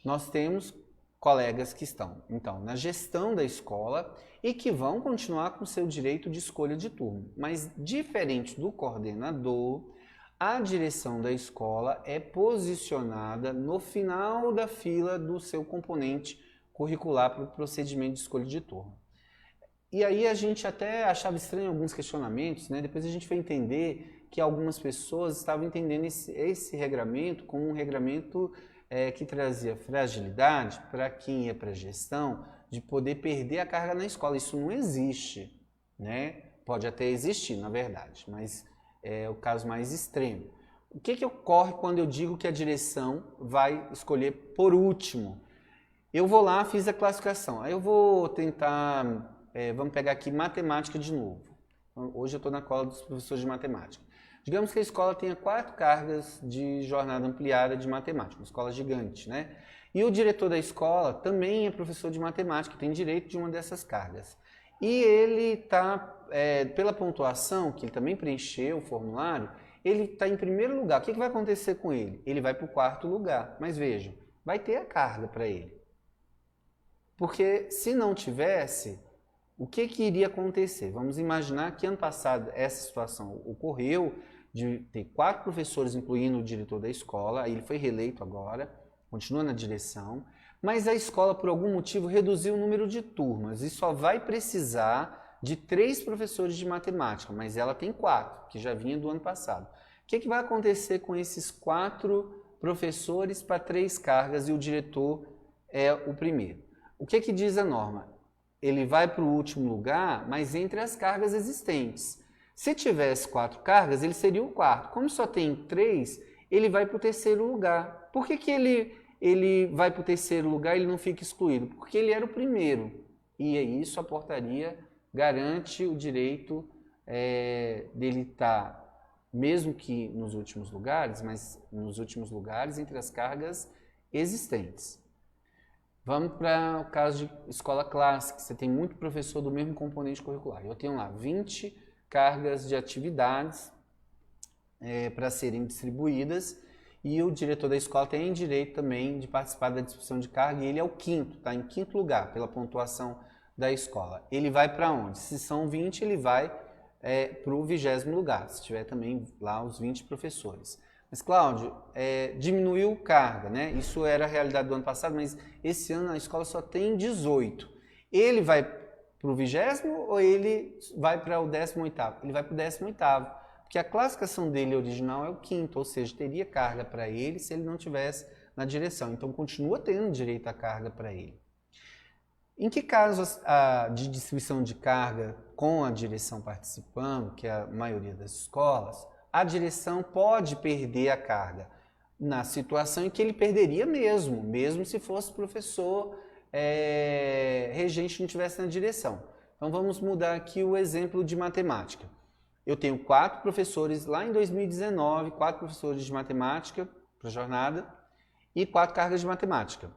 Nós temos colegas que estão, então, na gestão da escola e que vão continuar com o seu direito de escolha de turma. Mas, diferente do coordenador, a direção da escola é posicionada no final da fila do seu componente curricular para o procedimento de escolha de turma. E aí a gente até achava estranho alguns questionamentos, né? Depois a gente foi entender que algumas pessoas estavam entendendo esse regramento como um regramento que trazia fragilidade para quem ia para a gestão de poder perder a carga na escola. Isso não existe, né? Pode até existir, na verdade, mas é o caso mais extremo. O que ocorre quando eu digo que a direção vai escolher por último? Eu vou lá, fiz a classificação, aí eu vou tentar, vamos pegar aqui matemática de novo. Hoje eu estou na cola dos professores de matemática. Digamos que a escola tenha 4 cargas de jornada ampliada de matemática, uma escola gigante, né? E o diretor da escola também é professor de matemática, tem direito de uma dessas cargas. E ele está, pela pontuação, que ele também preencheu o formulário, ele está em primeiro lugar. O que vai acontecer com ele? Ele vai para o 4º lugar. Mas vejam, vai ter a carga para ele. Porque se não tivesse, o que iria acontecer? Vamos imaginar que ano passado essa situação ocorreu, de ter 4 professores, incluindo o diretor da escola, aí ele foi reeleito agora, continua na direção, mas a escola, por algum motivo, reduziu o número de turmas e só vai precisar de 3 professores de matemática, mas ela tem 4, que já vinha do ano passado. O que vai acontecer com esses 4 professores para 3 cargas e o diretor é o primeiro? O que diz a norma? Ele vai para o último lugar, mas entre as cargas existentes. Se tivesse 4 cargas, ele seria o 4º. Como só tem 3, ele vai para o 3º lugar. Por que ele ele vai para o terceiro lugar, ele não fica excluído, porque ele era o primeiro. E é isso, a portaria garante o direito dele estar, mesmo que nos últimos lugares, mas nos últimos lugares entre as cargas existentes. Vamos para o caso de escola clássica, você tem muito professor do mesmo componente curricular. Eu tenho lá 20 cargas de atividades para serem distribuídas e o diretor da escola tem direito também de participar da distribuição de carga e ele é o quinto, está em quinto lugar pela pontuação da escola. Ele vai para onde? Se são 20, ele vai para o 20º lugar, se tiver também lá os 20 professores. Mas, Cláudio, diminuiu carga, né? Isso era a realidade do ano passado, mas esse ano a escola só tem 18. Ele vai para o 20º ou ele vai para o 18º? Ele vai para o 18º, porque a classificação dele original é o quinto, ou seja, teria carga para ele se ele não tivesse na direção. Então, continua tendo direito à carga para ele. Em que casos de distribuição de carga com a direção participando, que é a maioria das escolas, a direção pode perder a carga? Na situação em que ele perderia mesmo se fosse professor regente não estivesse na direção. Então vamos mudar aqui o exemplo de matemática. Eu tenho 4 professores lá em 2019, 4 professores de matemática para a jornada e 4 cargas de matemática.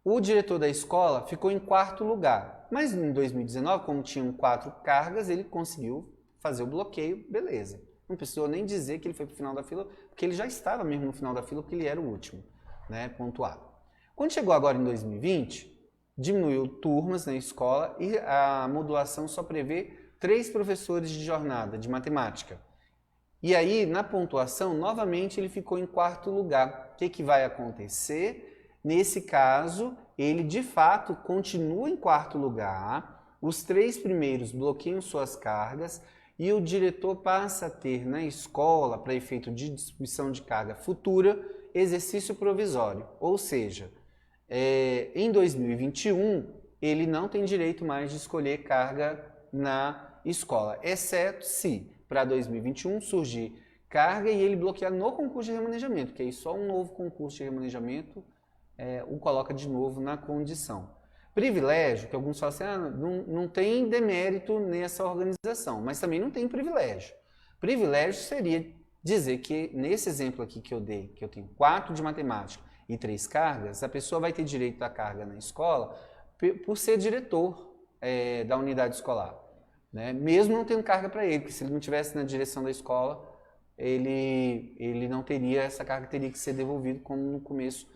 O diretor da escola ficou em 4º lugar, mas em 2019, como tinham 4 cargas, ele conseguiu fazer o bloqueio, beleza. Não precisou nem dizer que ele foi para o final da fila, porque ele já estava mesmo no final da fila, porque ele era o último, né, pontuado. Quando chegou agora em 2020, diminuiu turmas na escola e a modulação só prevê 3 professores de jornada de matemática. E aí, na pontuação, novamente ele ficou em 4º lugar. O que vai acontecer? Nesse caso, ele de fato continua em 4º lugar, os 3 primeiros bloqueiam suas cargas e o diretor passa a ter na escola, para efeito de distribuição de carga futura, exercício provisório. Ou seja, em 2021, ele não tem direito mais de escolher carga na escola, exceto se para 2021 surgir carga e ele bloquear no concurso de remanejamento, que aí só um novo concurso de remanejamento o coloca de novo na condição. Privilégio, que alguns falam assim, não tem demérito nessa organização, mas também não tem privilégio. Privilégio seria dizer que, nesse exemplo aqui que eu dei, que eu tenho 4 de matemática e 3 cargas, a pessoa vai ter direito à carga na escola por ser diretor da unidade escolar, né? Mesmo não tendo carga para ele, porque se ele não estivesse na direção da escola, ele não teria, essa carga teria que ser devolvida, como no começo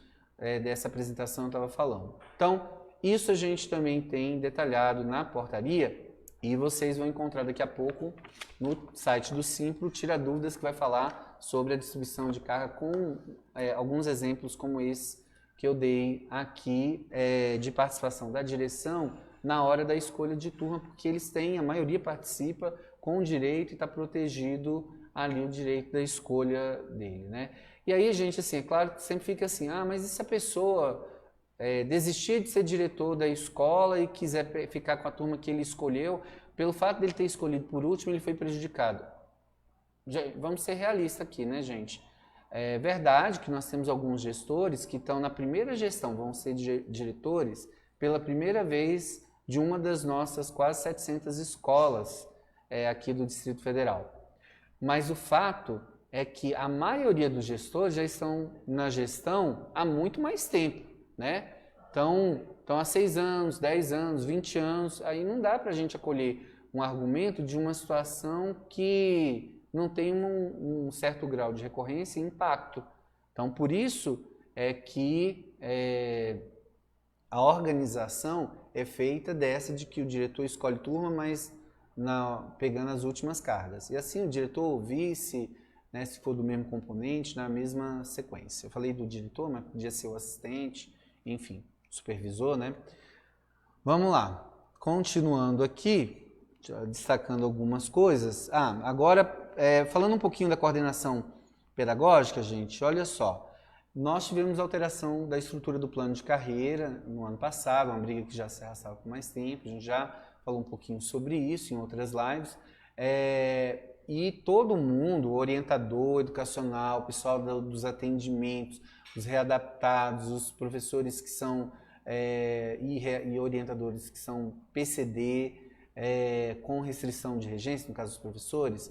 dessa apresentação eu estava falando. Então, isso a gente também tem detalhado na portaria e vocês vão encontrar daqui a pouco no site do Simplo Tira Dúvidas, que vai falar sobre a distribuição de carga com alguns exemplos como esse que eu dei aqui de participação da direção na hora da escolha de turma, porque eles têm, a maioria participa com o direito e está protegido ali o direito da escolha dele, né? E aí, gente, assim, é claro que sempre fica assim, mas e se a pessoa desistir de ser diretor da escola e quiser ficar com a turma que ele escolheu, pelo fato dele ter escolhido por último, ele foi prejudicado? Vamos ser realistas aqui, né, gente? É verdade que nós temos alguns gestores que estão na primeira gestão, vão ser diretores pela primeira vez de uma das nossas quase 700 escolas aqui do Distrito Federal. Mas o fato é que a maioria dos gestores já estão na gestão há muito mais tempo, né? Então há 6 anos, 10 anos, 20 anos, aí não dá para a gente acolher um argumento de uma situação que não tem um certo grau de recorrência e impacto. Então, por isso é que a organização é feita dessa de que o diretor escolhe turma, mas pegando as últimas cargas. E assim o diretor, o vice, né, se for do mesmo componente, na mesma sequência. Eu falei do diretor, mas podia ser o assistente, enfim, supervisor, né? Vamos lá. Continuando aqui, destacando algumas coisas. Agora, falando um pouquinho da coordenação pedagógica, gente, olha só. Nós tivemos alteração da estrutura do plano de carreira no ano passado, uma briga que já se arrastava por mais tempo, a gente já falou um pouquinho sobre isso em outras lives. E todo mundo, o orientador educacional, o pessoal dos atendimentos, os readaptados, os professores que são e orientadores que são PCD, com restrição de regência, no caso dos professores,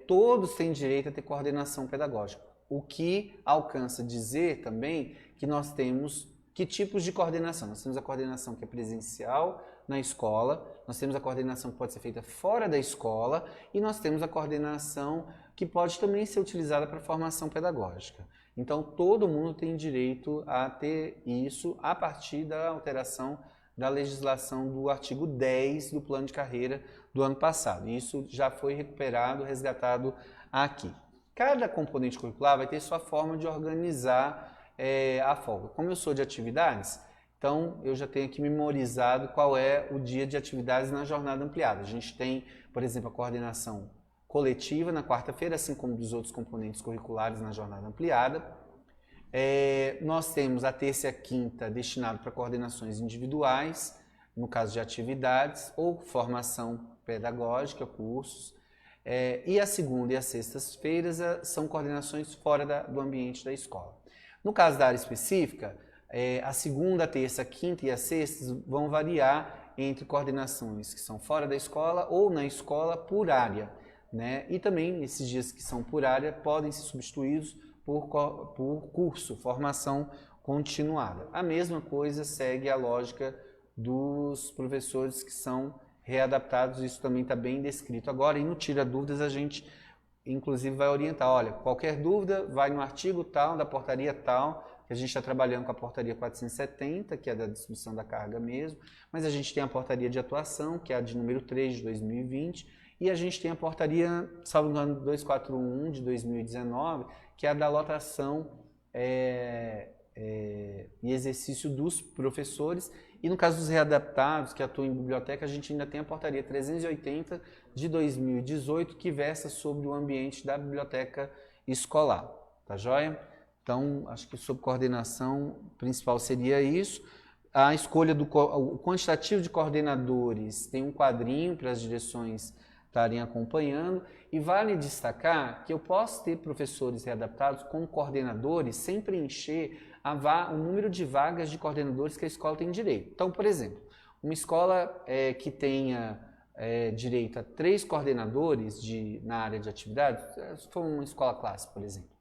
todos têm direito a ter coordenação pedagógica. O que alcança dizer também que nós temos que tipos de coordenação. Nós temos a coordenação que é presencial na escola, nós temos a coordenação que pode ser feita fora da escola e nós temos a coordenação que pode também ser utilizada para formação pedagógica. Então, todo mundo tem direito a ter isso a partir da alteração da legislação do artigo 10 do plano de carreira do ano passado. Isso já foi recuperado, resgatado aqui. Cada componente curricular vai ter sua forma de organizar a folga. Como eu sou de atividades, então eu já tenho aqui memorizado qual é o dia de atividades na jornada ampliada. A gente tem, por exemplo, a coordenação coletiva na quarta-feira, assim como dos outros componentes curriculares na jornada ampliada. Nós temos a terça e a quinta destinado para coordenações individuais, no caso de atividades, ou formação pedagógica, cursos. E a segunda e as sextas-feiras são coordenações fora do ambiente da escola. No caso da área específica, a segunda, a terça, a quinta e as sextas vão variar entre coordenações que são fora da escola ou na escola por área, né? E também esses dias que são por área podem ser substituídos por curso, formação continuada. A mesma coisa segue a lógica dos professores que são readaptados, isso também está bem descrito agora, e no Tira Dúvidas a gente inclusive vai orientar, olha, qualquer dúvida vai no artigo tal, da portaria tal, que a gente está trabalhando com a portaria 470, que é da distribuição da carga mesmo, mas a gente tem a portaria de atuação, que é a de número 3 de 2020, e a gente tem a portaria, salvo engano, 241 de 2019, que é a da lotação e exercício dos professores. E no caso dos readaptados que atuam em biblioteca, a gente ainda tem a portaria 380 de 2018, que versa sobre o ambiente da biblioteca escolar. Tá joia? Então, acho que sob coordenação principal seria isso. A escolha o quantitativo de coordenadores tem um quadrinho para as direções estarem acompanhando, e vale destacar que eu posso ter professores readaptados com coordenadores sem preencher o número de vagas de coordenadores que a escola tem direito. Então, por exemplo, uma escola que tenha direito a 3 coordenadores na área de atividade, se for uma escola classe, por exemplo,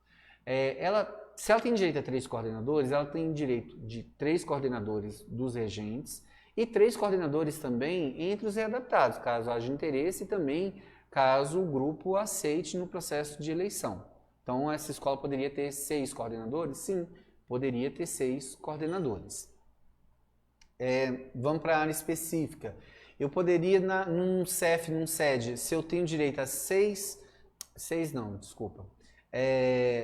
se ela tem direito a 3 coordenadores, ela tem direito de 3 coordenadores dos regentes, e 3 coordenadores também entre os readaptados, caso haja interesse, e também caso o grupo aceite no processo de eleição. Então, essa escola poderia ter 6 coordenadores? Sim, poderia ter 6 coordenadores. Vamos para a área específica. Eu poderia, num CEF, num SED, se eu tenho direito a 6 não, desculpa.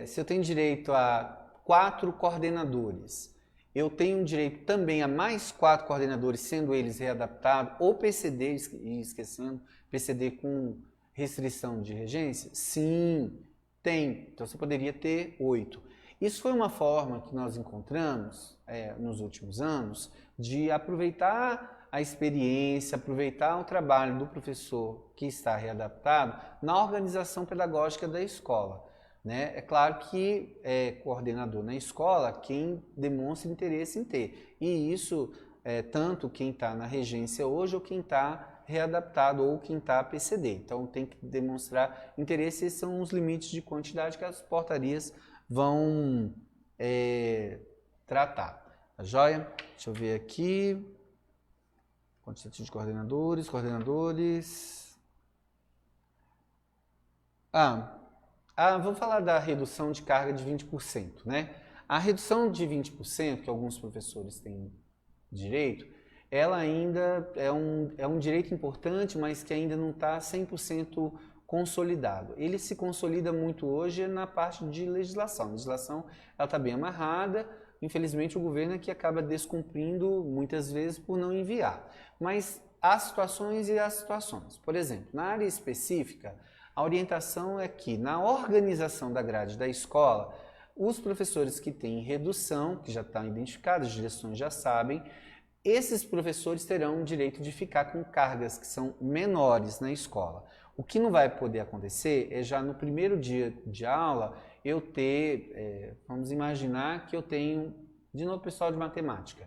Se eu tenho direito a 4 coordenadores, eu tenho direito também a mais 4 coordenadores, sendo eles readaptados, ou PCD, esquecendo, PCD com restrição de regência? Sim, tem. Então você poderia ter 8. Isso foi uma forma que nós encontramos nos últimos anos de aproveitar a experiência, aproveitar o trabalho do professor que está readaptado na organização pedagógica da escola. Né? É claro que é coordenador na escola quem demonstra interesse em ter. E isso tanto quem está na regência hoje ou quem está readaptado ou quem está PCD. Então tem que demonstrar interesse. Esses são os limites de quantidade que as portarias vão tratar. Tá joia? Deixa eu ver aqui. Quantitativo de coordenadores. Vamos falar da redução de carga de 20%, né? A redução de 20%, que alguns professores têm direito, ela ainda é um direito importante, mas que ainda não está 100% consolidado. Ele se consolida muito hoje na parte de legislação. A legislação está bem amarrada, infelizmente o governo é que acaba descumprindo muitas vezes por não enviar. Mas há situações e há situações. Por exemplo, na área específica, a orientação é que na organização da grade da escola, os professores que têm redução, que já estão identificados, as direções já sabem, esses professores terão o direito de ficar com cargas que são menores na escola. O que não vai poder acontecer é já no primeiro dia de aula eu ter, vamos imaginar que eu tenho, de novo pessoal de matemática,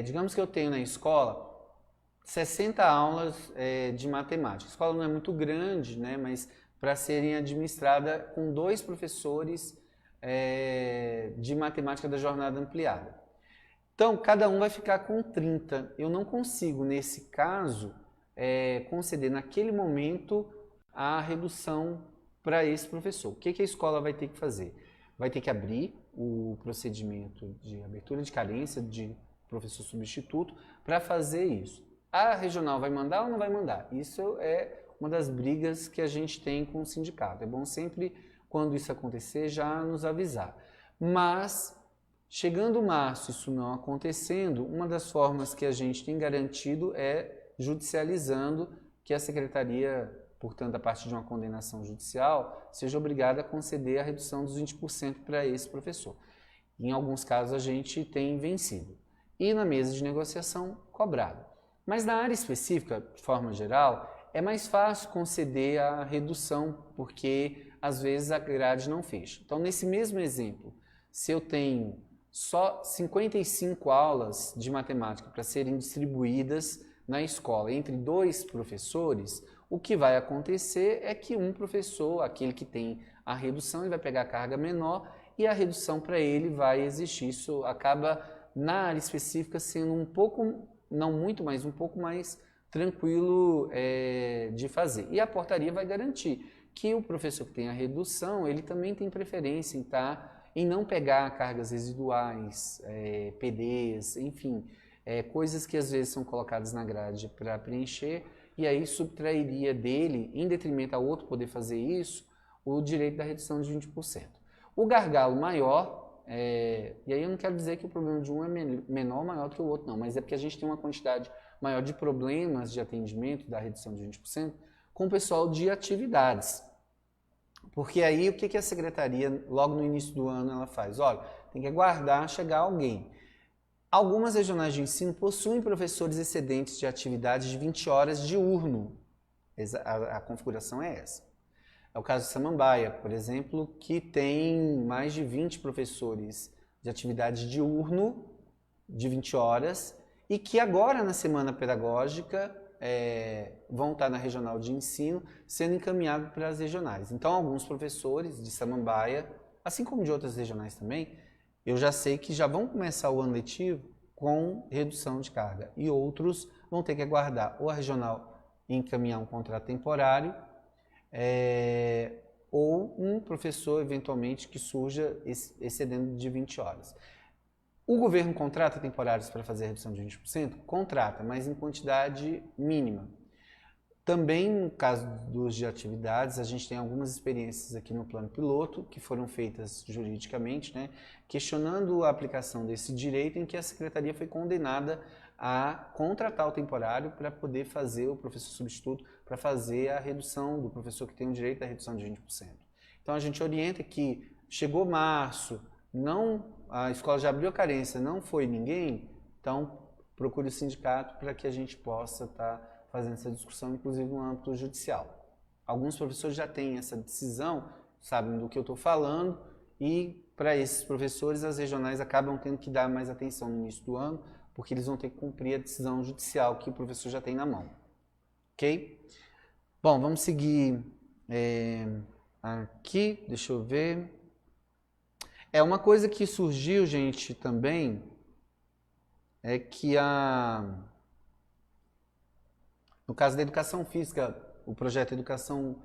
digamos que eu tenho na escola 60 aulas de matemática. A escola não é muito grande, né, mas para serem administradas com 2 professores de matemática da jornada ampliada. Então, cada um vai ficar com 30. Eu não consigo, nesse caso, conceder naquele momento a redução para esse professor. O que a escola vai ter que fazer? Vai ter que abrir o procedimento de abertura de carência de professor substituto para fazer isso. A regional vai mandar ou não vai mandar? Isso é uma das brigas que a gente tem com o sindicato. É bom sempre, quando isso acontecer, já nos avisar. Mas, chegando março, isso não acontecendo, uma das formas que a gente tem garantido é judicializando que a secretaria, portanto, a partir de uma condenação judicial, seja obrigada a conceder a redução dos 20% para esse professor. Em alguns casos, a gente tem vencido. E na mesa de negociação, cobrado. Mas na área específica, de forma geral, é mais fácil conceder a redução, porque às vezes a grade não fecha. Então, nesse mesmo exemplo, se eu tenho só 55 aulas de matemática para serem distribuídas na escola entre 2 professores, o que vai acontecer é que um professor, aquele que tem a redução, ele vai pegar a carga menor e a redução para ele vai existir. Isso acaba, na área específica, sendo um pouco, não muito, mas um pouco mais tranquilo de fazer. E a portaria vai garantir que o professor que tem a redução, ele também tem preferência em não pegar cargas residuais, PDs, enfim, coisas que às vezes são colocadas na grade para preencher, e aí subtrairia dele, em detrimento ao outro poder fazer isso, o direito da redução de 20%. O gargalo maior, e aí eu não quero dizer que o problema de um é menor ou maior que o outro, não, mas é porque a gente tem uma quantidade maior de problemas de atendimento da redução de 20% com o pessoal de atividades. Porque aí o que a secretaria, logo no início do ano, ela faz? Olha, tem que aguardar chegar alguém. Algumas regionais de ensino possuem professores excedentes de atividades de 20 horas diurno. A configuração é essa. É o caso de Samambaia, por exemplo, que tem mais de 20 professores de atividade diurno de 20 horas e que agora, na semana pedagógica, vão estar na regional de ensino sendo encaminhados para as regionais. Então, alguns professores de Samambaia, assim como de outras regionais também, eu já sei que já vão começar o ano letivo com redução de carga e outros vão ter que aguardar ou a regional encaminhar um contrato temporário ou um professor, eventualmente, que surja excedendo de 20 horas. O governo contrata temporários para fazer a redução de 20%? Contrata, mas em quantidade mínima. Também, no caso dos de atividades, a gente tem algumas experiências aqui no plano piloto, que foram feitas juridicamente, né, questionando a aplicação desse direito, em que a secretaria foi condenada a contratar o temporário para poder fazer o professor substituto, para fazer a redução do professor que tem o direito à redução de 20%. Então, a gente orienta que chegou março, a escola já abriu a carência, não foi ninguém, então procure o sindicato para que a gente possa estar fazendo essa discussão, inclusive no âmbito judicial. Alguns professores já têm essa decisão, sabem do que eu estou falando, e para esses professores as regionais acabam tendo que dar mais atenção no início do ano, porque eles vão ter que cumprir a decisão judicial que o professor já tem na mão. Ok? Bom, vamos seguir aqui, deixa eu ver. Uma coisa que surgiu, gente, também, é que no caso da educação física, o projeto Educação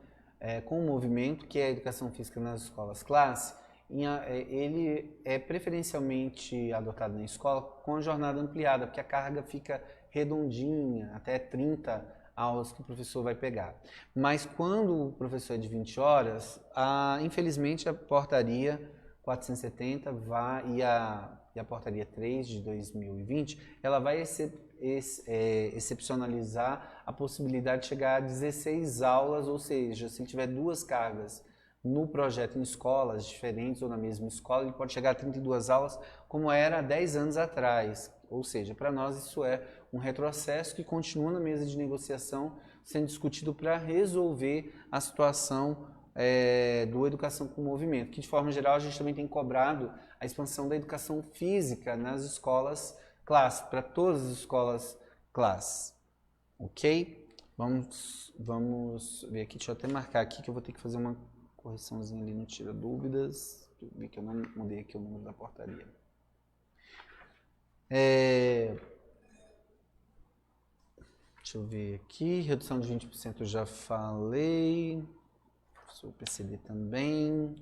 com o Movimento, que é a educação física nas escolas classe, ele é preferencialmente adotado na escola com a jornada ampliada, porque a carga fica redondinha, até 30 aulas que o professor vai pegar. Mas quando o professor é de 20 horas, infelizmente a portaria 470 e a portaria 3 de 2020, ela vai excepcionalizar a possibilidade de chegar a 16 aulas, ou seja, se ele tiver 2 cargas no projeto em escolas diferentes ou na mesma escola, ele pode chegar a 32 aulas, como era há 10 anos atrás. Ou seja, para nós isso é um retrocesso que continua na mesa de negociação sendo discutido para resolver a situação do Educação com Movimento, que de forma geral a gente também tem cobrado a expansão da educação física nas escolas classe, para todas as escolas classe, ok? Vamos ver aqui, deixa eu até marcar aqui que eu vou ter que fazer uma correçãozinha ali no Tira Dúvidas, vi que eu não mudei aqui o número da portaria. Deixa eu ver aqui, redução de 20% eu já falei, o PCD também.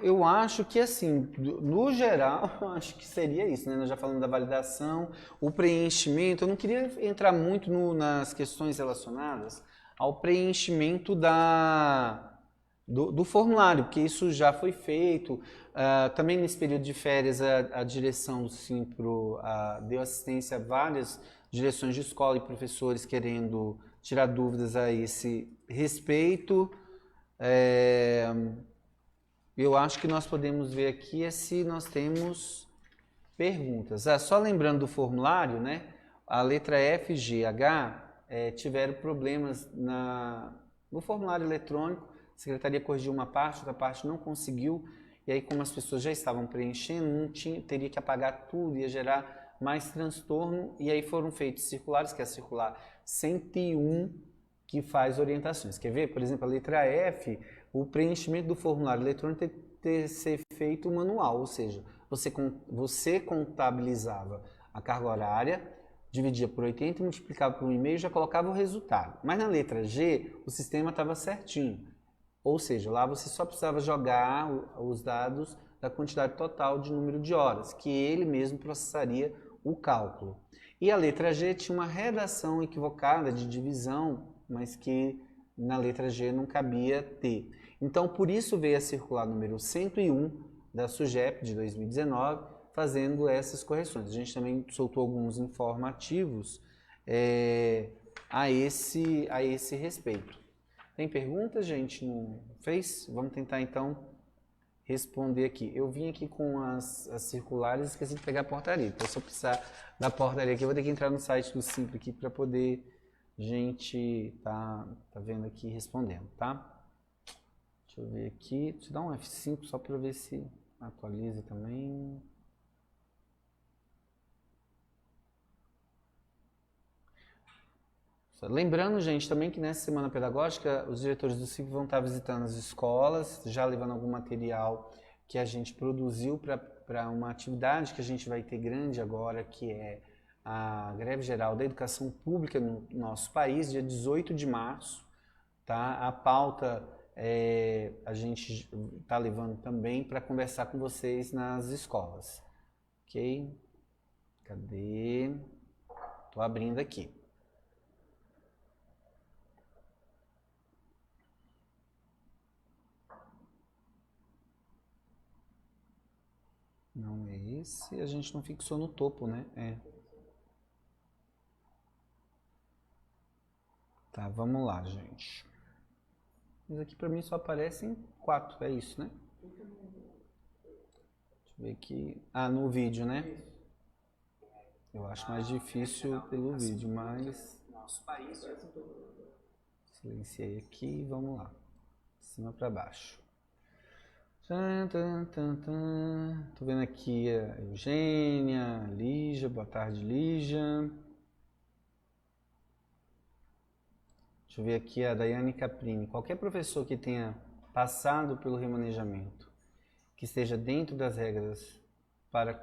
Eu acho que, assim, no geral, eu acho que seria isso, né? Nós já falamos da validação, o preenchimento. Eu não queria entrar muito nas questões relacionadas ao preenchimento do formulário, porque isso já foi feito. Também nesse período de férias, a direção do Simpro deu assistência a várias direções de escola e professores querendo tirar dúvidas a esse respeito. Eu acho que nós podemos ver aqui se nós temos perguntas. Só lembrando do formulário, né? A letra F, G, H tiveram problemas no formulário eletrônico. A secretaria corrigiu uma parte, outra parte não conseguiu. E aí, como as pessoas já estavam preenchendo, teria que apagar tudo, ia gerar mais transtorno. E aí foram feitos circulares, que é a circular 101, que faz orientações. Quer ver? Por exemplo, a letra F, o preenchimento do formulário eletrônico tem que ser feito manual, ou seja, você contabilizava a carga horária, dividia por 80 e multiplicava por 1,5 e já colocava o resultado. Mas na letra G, o sistema estava certinho, ou seja, lá você só precisava jogar os dados da quantidade total de número de horas, que ele mesmo processaria o cálculo. E a letra G tinha uma redação equivocada de divisão, mas que na letra G não cabia ter. Então, por isso veio a circular número 101 da SUGEP de 2019, fazendo essas correções. A gente também soltou alguns informativos a esse respeito. Tem perguntas, gente, no Face? Vamos tentar, então, responder aqui. Eu vim aqui com as circulares e esqueci de pegar a portaria. Então, se eu precisar da portaria aqui, eu vou ter que entrar no site do Simples aqui para poder gente tá vendo aqui e respondendo, tá? Deixa eu ver aqui. Deixa eu dar um F5 só para ver se atualiza também. Lembrando, gente, também que nessa semana pedagógica os diretores do Simples vão estar visitando as escolas, já levando algum material que a gente produziu para uma atividade que a gente vai ter grande agora, que é a greve geral da educação pública no nosso país, dia 18 de março. Tá? A pauta a gente está levando também para conversar com vocês nas escolas. Ok? Cadê? Estou abrindo aqui. Não é esse, a gente não fixou no topo, né? Tá, vamos lá, gente. Mas aqui pra mim só aparecem 4, é isso, né? Deixa eu ver aqui. No vídeo, né? Eu acho mais difícil pelo vídeo, mas... Silenciei aqui e vamos lá. De cima pra baixo. Tô vendo aqui a Eugênia, a Lígia, boa tarde, Lígia. Deixa eu ver aqui a Daiane Caprini. Qualquer professor que tenha passado pelo remanejamento, que esteja dentro das regras para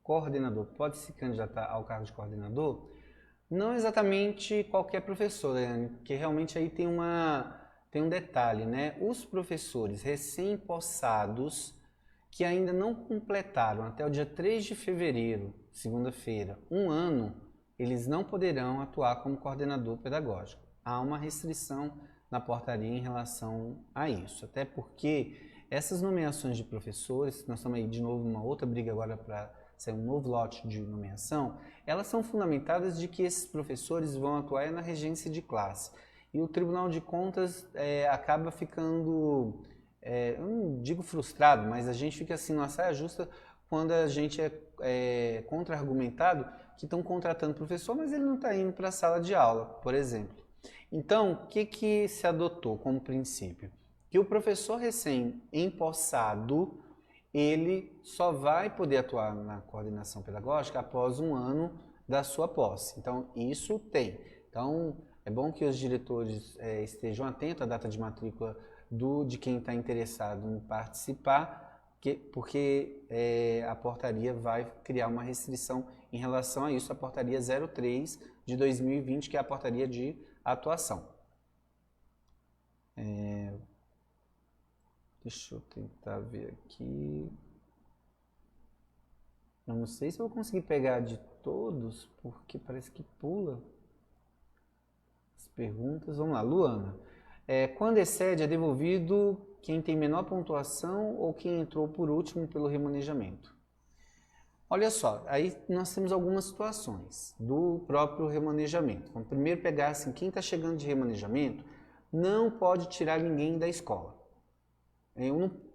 coordenador, pode se candidatar ao cargo de coordenador? Não exatamente qualquer professor, Daiane, porque realmente aí tem um detalhe, né? Os professores recém-possados que ainda não completaram até o dia 3 de fevereiro, segunda-feira, 1 ano, eles não poderão atuar como coordenador pedagógico. Há uma restrição na portaria em relação a isso, até porque essas nomeações de professores, nós estamos aí de novo numa outra briga agora para sair um novo lote de nomeação, elas são fundamentadas de que esses professores vão atuar na regência de classe. E o Tribunal de Contas acaba ficando, eu não digo frustrado, mas a gente fica assim numa saia justa quando a gente é contra-argumentado que estão contratando professor, mas ele não está indo para a sala de aula, por exemplo. Então, o que se adotou como princípio? Que o professor recém-empossado, ele só vai poder atuar na coordenação pedagógica após 1 ano da sua posse. Então, isso tem. Então, é bom que os diretores estejam atentos à data de matrícula de quem está interessado em participar, porque a portaria vai criar uma restrição em relação a isso, a portaria 03 de 2020, que é a portaria de atuação. Deixa eu tentar ver aqui. Eu não sei se eu vou conseguir pegar de todos, porque parece que pula as perguntas. Vamos lá, Luana. Quando excede, é devolvido quem tem menor pontuação ou quem entrou por último pelo remanejamento? Olha só, aí nós temos algumas situações do próprio remanejamento. Vamos primeiro pegar assim, quem está chegando de remanejamento não pode tirar ninguém da escola.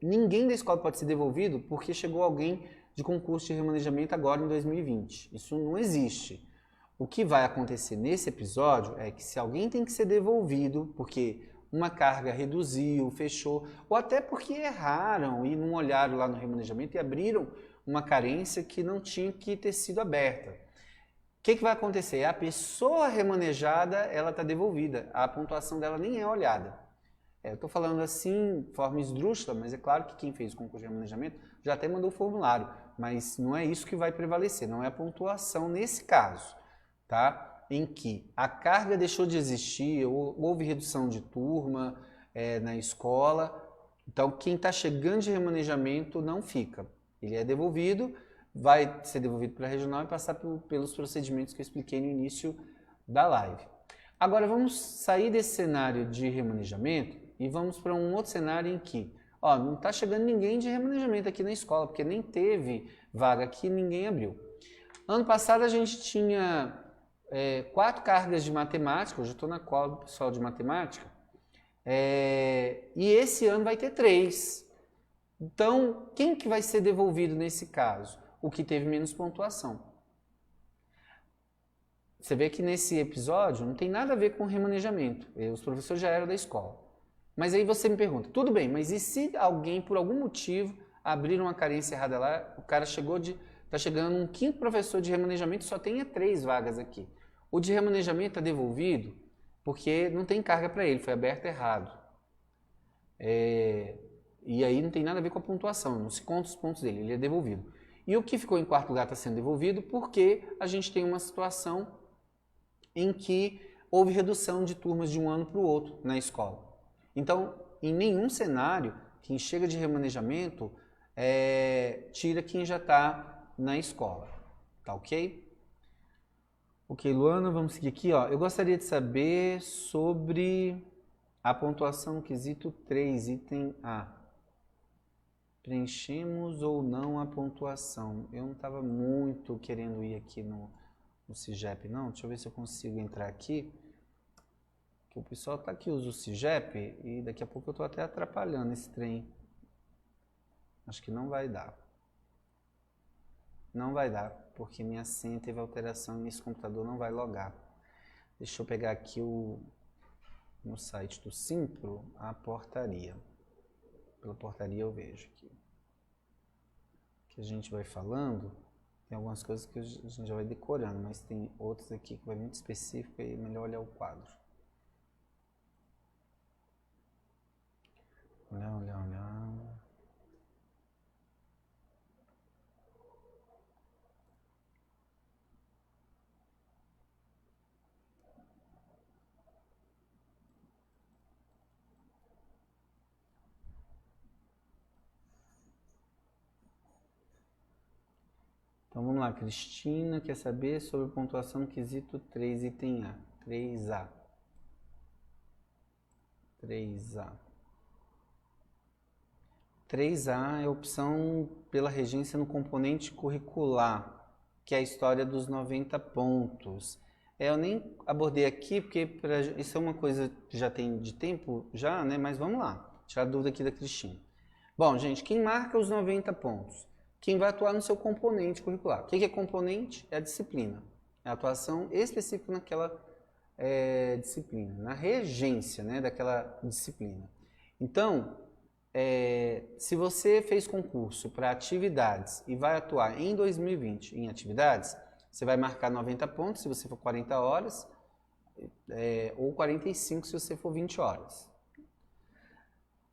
Ninguém da escola pode ser devolvido porque chegou alguém de concurso de remanejamento agora em 2020. Isso não existe. O que vai acontecer nesse episódio é que se alguém tem que ser devolvido porque uma carga reduziu, fechou, ou até porque erraram e não olharam lá no remanejamento e abriram uma carência que não tinha que ter sido aberta. O que vai acontecer? A pessoa remanejada, ela está devolvida. A pontuação dela nem é olhada. Eu estou falando assim, de forma esdrúxula, mas é claro que quem fez o concurso de remanejamento já até mandou o formulário, mas não é isso que vai prevalecer, não é a pontuação nesse caso, tá? Em que a carga deixou de existir, houve redução de turma na escola, então quem está chegando de remanejamento não fica. Ele é devolvido, vai ser devolvido para a regional e passar pelos procedimentos que eu expliquei no início da live. Agora vamos sair desse cenário de remanejamento e vamos para um outro cenário em que não está chegando ninguém de remanejamento aqui na escola, porque nem teve vaga aqui, ninguém abriu. Ano passado a gente tinha 4 cargas de matemática, hoje eu estou na cola do pessoal de matemática, e esse ano vai ter 3. Então, quem que vai ser devolvido nesse caso? O que teve menos pontuação. Você vê que nesse episódio não tem nada a ver com remanejamento. Os professores já eram da escola. Mas aí você me pergunta, tudo bem, mas e se alguém, por algum motivo, abrir uma carência errada lá, o cara está chegando um 5º professor de remanejamento e só tenha 3 vagas aqui. O de remanejamento está devolvido porque não tem carga para ele, foi aberto errado. E aí não tem nada a ver com a pontuação, não se conta os pontos dele, ele é devolvido. E o que ficou em 4º lugar está sendo devolvido porque a gente tem uma situação em que houve redução de turmas de um ano para o outro na escola. Então, em nenhum cenário, quem chega de remanejamento tira quem já está na escola. Tá ok? Ok, Luana, vamos seguir aqui. Eu gostaria de saber sobre a pontuação quesito 3, item A. Preenchemos ou não a pontuação? Eu não estava muito querendo ir aqui no CIGEP, não. Deixa eu ver se eu consigo entrar aqui. O pessoal tá aqui, usa o CIGEP e daqui a pouco eu estou até atrapalhando esse trem. Acho que não vai dar. Não vai dar, porque minha senha teve alteração e esse computador não vai logar. Deixa eu pegar aqui no site do Simpro a portaria. Pela portaria eu vejo aqui. Que a gente vai falando, tem algumas coisas que a gente já vai decorando, mas tem outras aqui que vai muito específico e é melhor olhar o quadro. Olhar. Então vamos lá, Cristina quer saber sobre pontuação no quesito 3, item A. 3A. 3A. 3A é a opção pela regência no componente curricular, que é a história dos 90 pontos. Eu nem abordei aqui, porque isso é uma coisa que já tem de tempo, né? Mas vamos lá, tirar a dúvida aqui da Cristina. Bom, gente, quem marca os 90 pontos? quem vai atuar no seu componente curricular. O que é componente? É a disciplina. É a atuação específica naquela disciplina, na regência, né, daquela disciplina. Então, se você fez concurso para atividades e vai atuar em 2020 em atividades, você vai marcar 90 pontos se você for 40 horas, ou 45 se você for 20 horas.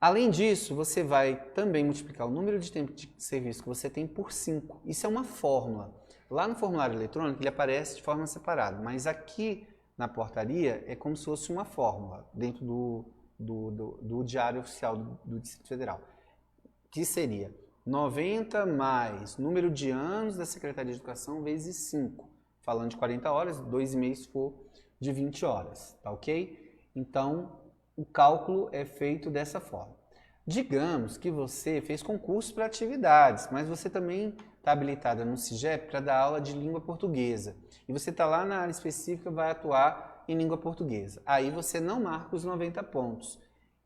Além disso, você vai também multiplicar o número de tempo de serviço que você tem por 5. Isso é uma fórmula. Lá no formulário eletrônico ele aparece de forma separada, mas aqui na portaria é como se fosse uma fórmula dentro do Diário Oficial do Distrito Federal, que seria 90 mais número de anos da Secretaria de Educação vezes 5. Falando de 40 horas, 2,5 se for de 20 horas, tá ok? Então, o cálculo é feito dessa forma. Digamos que você fez concurso para atividades, mas você também está habilitada no CIGEP para dar aula de língua portuguesa. E você está lá na área específica, vai atuar em língua portuguesa. Aí você não marca os 90 pontos.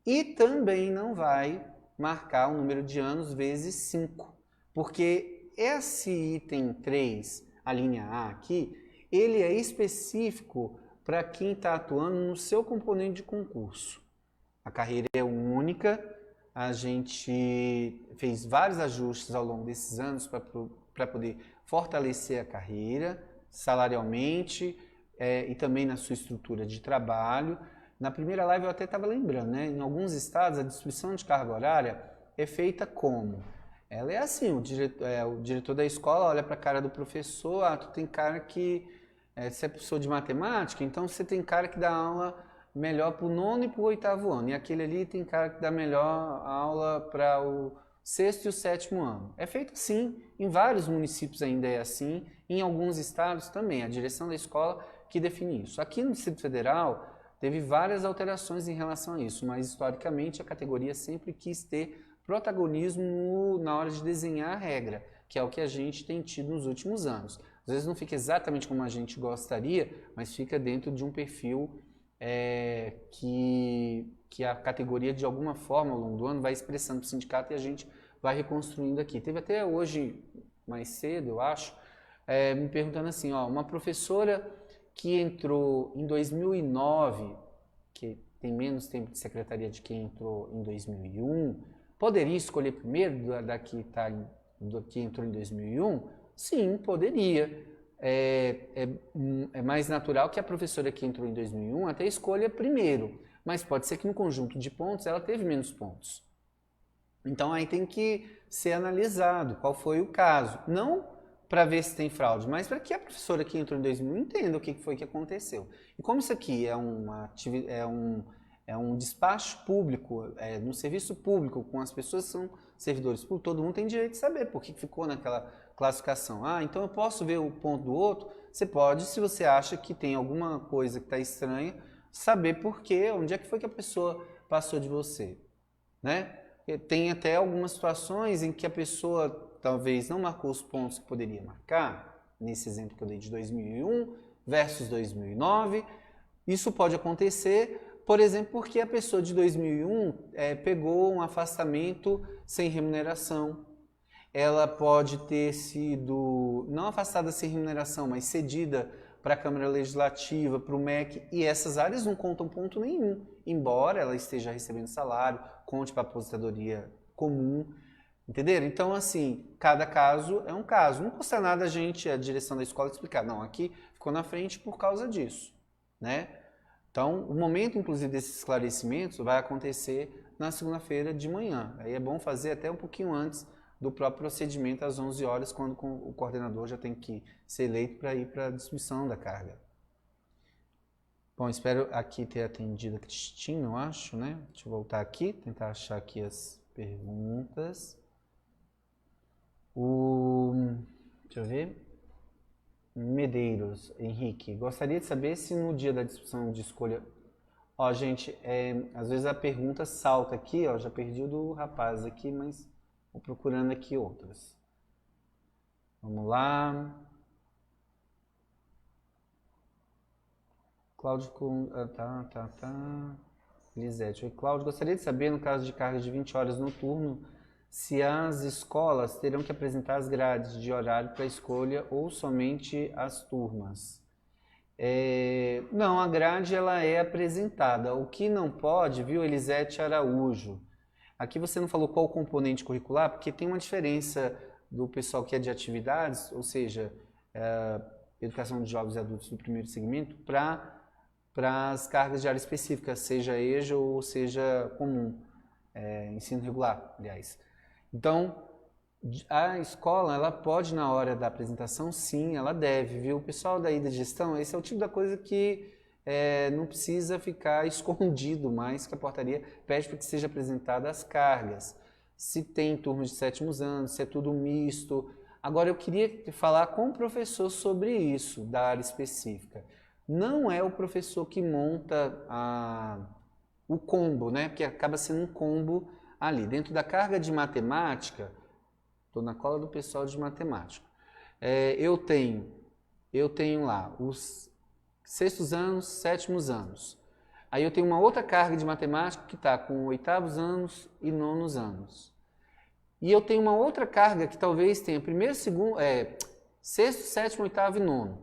E também não vai marcar o número de anos vezes 5. Porque esse item 3, a linha A aqui, ele é específico para quem está atuando no seu componente de concurso. A carreira é única, a gente fez vários ajustes ao longo desses anos para poder fortalecer a carreira salarialmente e também na sua estrutura de trabalho. Na primeira live eu até estava lembrando, né? Em alguns estados a distribuição de carga horária é feita como? Ela é assim, o diretor da escola olha para a cara do professor, tu tem cara que você é professor de matemática, então você tem cara que dá aula melhor para o 9º e para o 8º ano. E aquele ali tem cara que dá melhor aula para o 6º e o 7º ano. É feito assim, em vários municípios ainda é assim, em alguns estados também, a direção da escola que define isso. Aqui no Distrito Federal teve várias alterações em relação a isso, mas historicamente a categoria sempre quis ter protagonismo na hora de desenhar a regra, que é o que a gente tem tido nos últimos anos. Às vezes não fica exatamente como a gente gostaria, mas fica dentro de um perfil que a categoria de alguma forma ao longo do ano vai expressando para o sindicato e a gente vai reconstruindo aqui. Teve até hoje, mais cedo eu acho, me perguntando assim, ó, uma professora que entrou em 2009, que tem menos tempo de secretaria de quem entrou em 2001, poderia escolher primeiro do que entrou em 2001? Sim, poderia. É mais natural que a professora que entrou em 2001 até escolha primeiro, mas pode ser que no conjunto de pontos ela teve menos pontos. Então aí tem que ser analisado qual foi o caso. Não para ver se tem fraude, mas para que a professora que entrou em 2001 entenda o que foi que aconteceu. E como isso aqui é um despacho público, no serviço público, com as pessoas que são servidores públicos, todo mundo tem direito de saber por que ficou naquela classificação. Ah, então eu posso ver o ponto do outro? Você pode, se você acha que tem alguma coisa que está estranha, saber por quê, onde é que foi que a pessoa passou de você, né? Tem até algumas situações em que a pessoa talvez não marcou os pontos que poderia marcar, nesse exemplo que eu dei de 2001 versus 2009. Isso pode acontecer, por exemplo, porque a pessoa de 2001 pegou um afastamento sem remuneração. Ela pode ter sido, não afastada sem remuneração, mas cedida para a Câmara Legislativa, para o MEC, e essas áreas não contam ponto nenhum, embora ela esteja recebendo salário, conte para a aposentadoria comum, entenderam? Então, assim, cada caso é um caso. Não custa nada a direção da escola, explicar, não, aqui ficou na frente por causa disso, né? Então, o momento, inclusive, desses esclarecimentos vai acontecer na segunda-feira de manhã. Aí é bom fazer até um pouquinho antes do próprio procedimento, às 11 horas, quando o coordenador já tem que ser eleito para ir para a distribuição da carga. Bom, espero aqui ter atendido a Cristina, eu acho, né? Deixa eu voltar aqui, tentar achar aqui as perguntas. Deixa eu ver. Medeiros, Henrique, gostaria de saber se no dia da discussão de escolha... Ó, gente, às vezes a pergunta salta aqui, ó, já perdi o do rapaz aqui, mas vou procurando aqui outras. Vamos lá. Cláudio com... Lisete. Oi, Cláudio, gostaria de saber, no caso de carga de 20 horas no turno se as escolas terão que apresentar as grades de horário para escolha ou somente as turmas. Não, a grade ela é apresentada. O que não pode, viu, Elisete Araújo? Aqui você não falou qual o componente curricular, porque tem uma diferença do pessoal que é de atividades, ou seja, educação de jovens e adultos do primeiro segmento, para as cargas de área específica, seja EJA ou seja comum, ensino regular, aliás. Então, a escola, ela pode, na hora da apresentação, sim, ela deve, viu? O pessoal daí da gestão, esse é o tipo da coisa que não precisa ficar escondido mais, que a portaria pede para que seja apresentada as cargas. Se tem turmas de 7º anos, se é tudo misto. Agora, eu queria falar com o professor sobre isso, da área específica. Não é o professor que monta o combo, né? Porque acaba sendo um combo ali. Dentro da carga de matemática, estou na cola do pessoal de matemática. Eu tenho lá os 6º anos, 7º anos. Aí eu tenho uma outra carga de matemática que está com 8º anos e 9º anos. E eu tenho uma outra carga que talvez tenha 1º, 2º, 6º, 7º, 8º e 9º.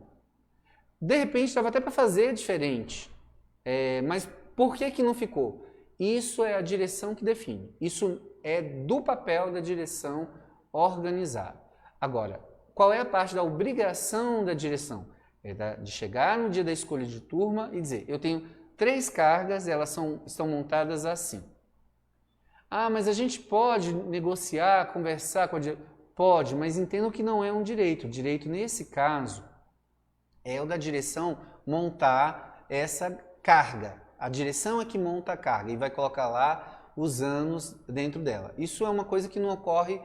De repente, estava até para fazer diferente, mas por que não ficou? Isso é a direção que define, isso é do papel da direção organizar. Agora, qual é a parte da obrigação da direção? De chegar no dia da escolha de turma e dizer, eu tenho 3 cargas, elas estão montadas assim. Ah, mas a gente pode negociar, conversar com a direção? Pode, mas entendo que não é um direito. O direito, nesse caso, é o da direção montar essa carga. A direção é que monta a carga e vai colocar lá os anos dentro dela. Isso é uma coisa que não ocorre,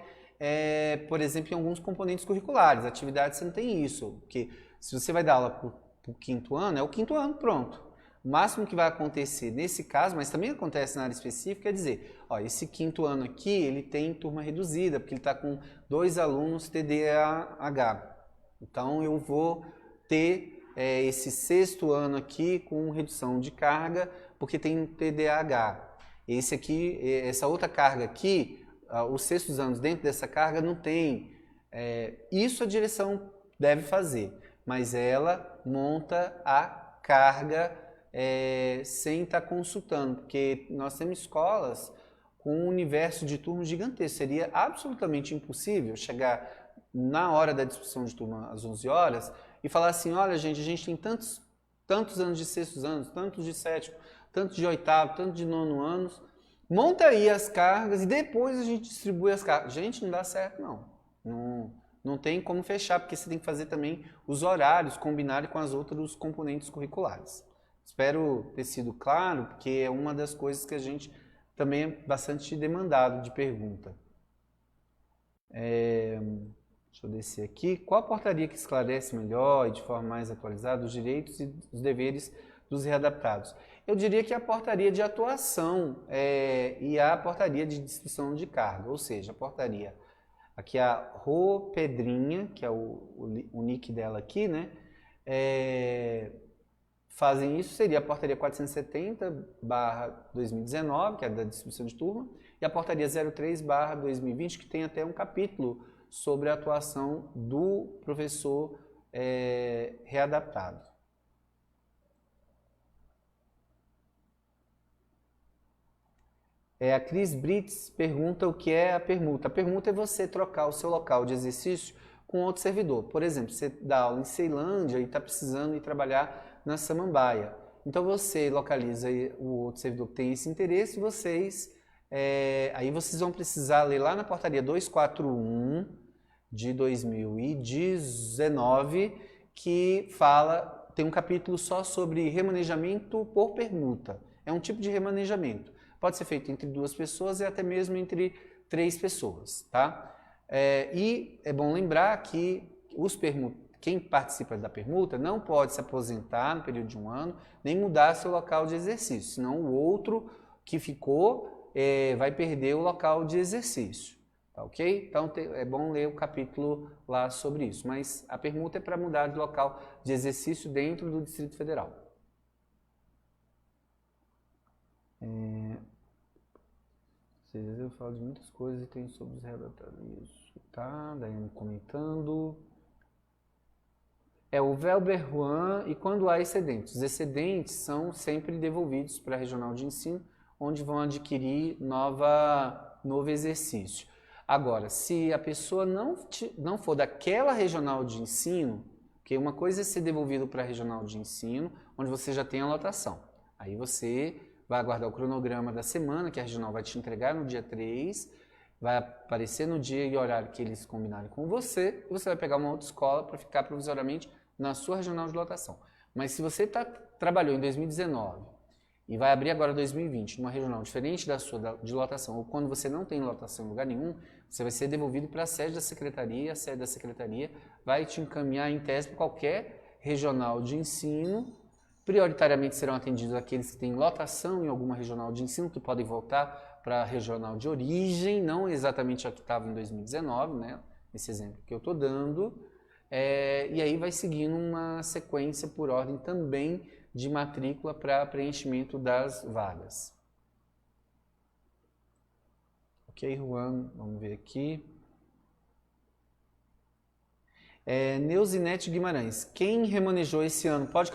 por exemplo, em alguns componentes curriculares. Atividades você não tem isso, porque se você vai dar aula para o 5º ano, é o 5º ano, pronto. O máximo que vai acontecer nesse caso, mas também acontece na área específica, é dizer, ó, esse 5º ano aqui, ele tem turma reduzida, porque ele está com 2 alunos TDAH. Então, eu vou ter esse 6º ano aqui com redução de carga, porque tem TDAH. Esse aqui, essa outra carga aqui, os 6º anos dentro dessa carga não tem. Isso a direção deve fazer, mas ela monta a carga sem estar consultando, porque nós temos escolas com um universo de turmas gigantesco. Seria absolutamente impossível chegar na hora da discussão de turma às 11 horas e falar assim, olha gente, a gente tem tantos anos de 6º anos, tantos de 7º, tantos de 8º, tantos de 9º anos, monta aí as cargas e depois a gente distribui as cargas. Gente, não dá certo não tem como fechar, porque você tem que fazer também os horários, combinarem com as outros componentes curriculares. Espero ter sido claro, porque é uma das coisas que a gente também é bastante demandado de pergunta. Deixa eu descer aqui. Qual a portaria que esclarece melhor e de forma mais atualizada os direitos e os deveres dos readaptados? Eu diria que a portaria de atuação e a portaria de distribuição de carga, ou seja, a portaria, aqui é a Rô Pedrinha, que é o nick dela aqui, né? Fazem isso, seria a portaria 470/2019, que é da distribuição de turma, e a portaria 03/2020, que tem até um capítulo sobre a atuação do professor readaptado. A Cris Brits pergunta o que é a permuta. A permuta é você trocar o seu local de exercício com outro servidor. Por exemplo, você dá aula em Ceilândia e está precisando ir trabalhar na Samambaia. Então você localiza o outro servidor que tem esse interesse e aí vocês vão precisar ler lá na portaria 241 de 2019, que tem um capítulo só sobre remanejamento por permuta. É um tipo de remanejamento. Pode ser feito entre 2 pessoas e até mesmo entre 3 pessoas, tá? E é bom lembrar que quem participa da permuta não pode se aposentar no período de 1 ano, nem mudar seu local de exercício, senão o outro que ficou vai perder o local de exercício, tá ok? Então é bom ler o capítulo lá sobre isso, mas a permuta é para mudar de local de exercício dentro do Distrito Federal. Às vezes eu falo de muitas coisas e tem sobre os relatados. Isso, tá? Daiane comentando. O Velber Juan, e quando há excedentes? Os excedentes são sempre devolvidos para a regional de ensino, onde vão adquirir novo exercício. Agora, se a pessoa não for daquela regional de ensino, porque uma coisa é ser devolvido para a regional de ensino, onde você já tem a lotação. Aí você vai aguardar o cronograma da semana, que a regional vai te entregar no dia 3, vai aparecer no dia e horário que eles combinarem com você, e você vai pegar uma outra escola para ficar provisoriamente na sua regional de lotação. Mas se você trabalhou em 2019 e vai abrir agora 2020 numa regional diferente da sua de lotação, ou quando você não tem lotação em lugar nenhum, você vai ser devolvido para a sede da secretaria, e a sede da secretaria vai te encaminhar em tese para qualquer regional de ensino. Prioritariamente serão atendidos aqueles que têm lotação em alguma regional de ensino, que podem voltar para a regional de origem, não exatamente a que estava em 2019, né? Esse exemplo que eu estou dando. E aí vai seguindo uma sequência por ordem também de matrícula para preenchimento das vagas. Ok, Juan, vamos ver aqui. Neuzinete Guimarães, quem remanejou esse ano pode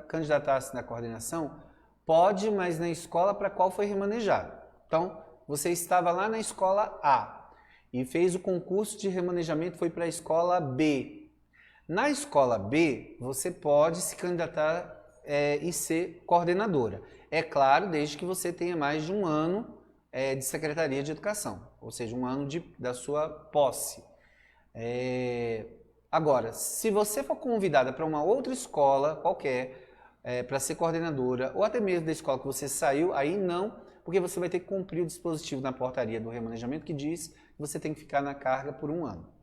candidatar-se na coordenação? Pode, mas na escola para qual foi remanejado. Então, você estava lá na escola A e fez o concurso de remanejamento, foi para a escola B. Na escola B, você pode se candidatar e ser coordenadora. É claro, desde que você tenha mais de um ano de Secretaria de Educação, ou seja, um ano da sua posse. Agora, se você for convidada para uma outra escola qualquer, para ser coordenadora, ou até mesmo da escola que você saiu, aí não, porque você vai ter que cumprir o dispositivo na portaria do remanejamento que diz que você tem que ficar na carga por um ano.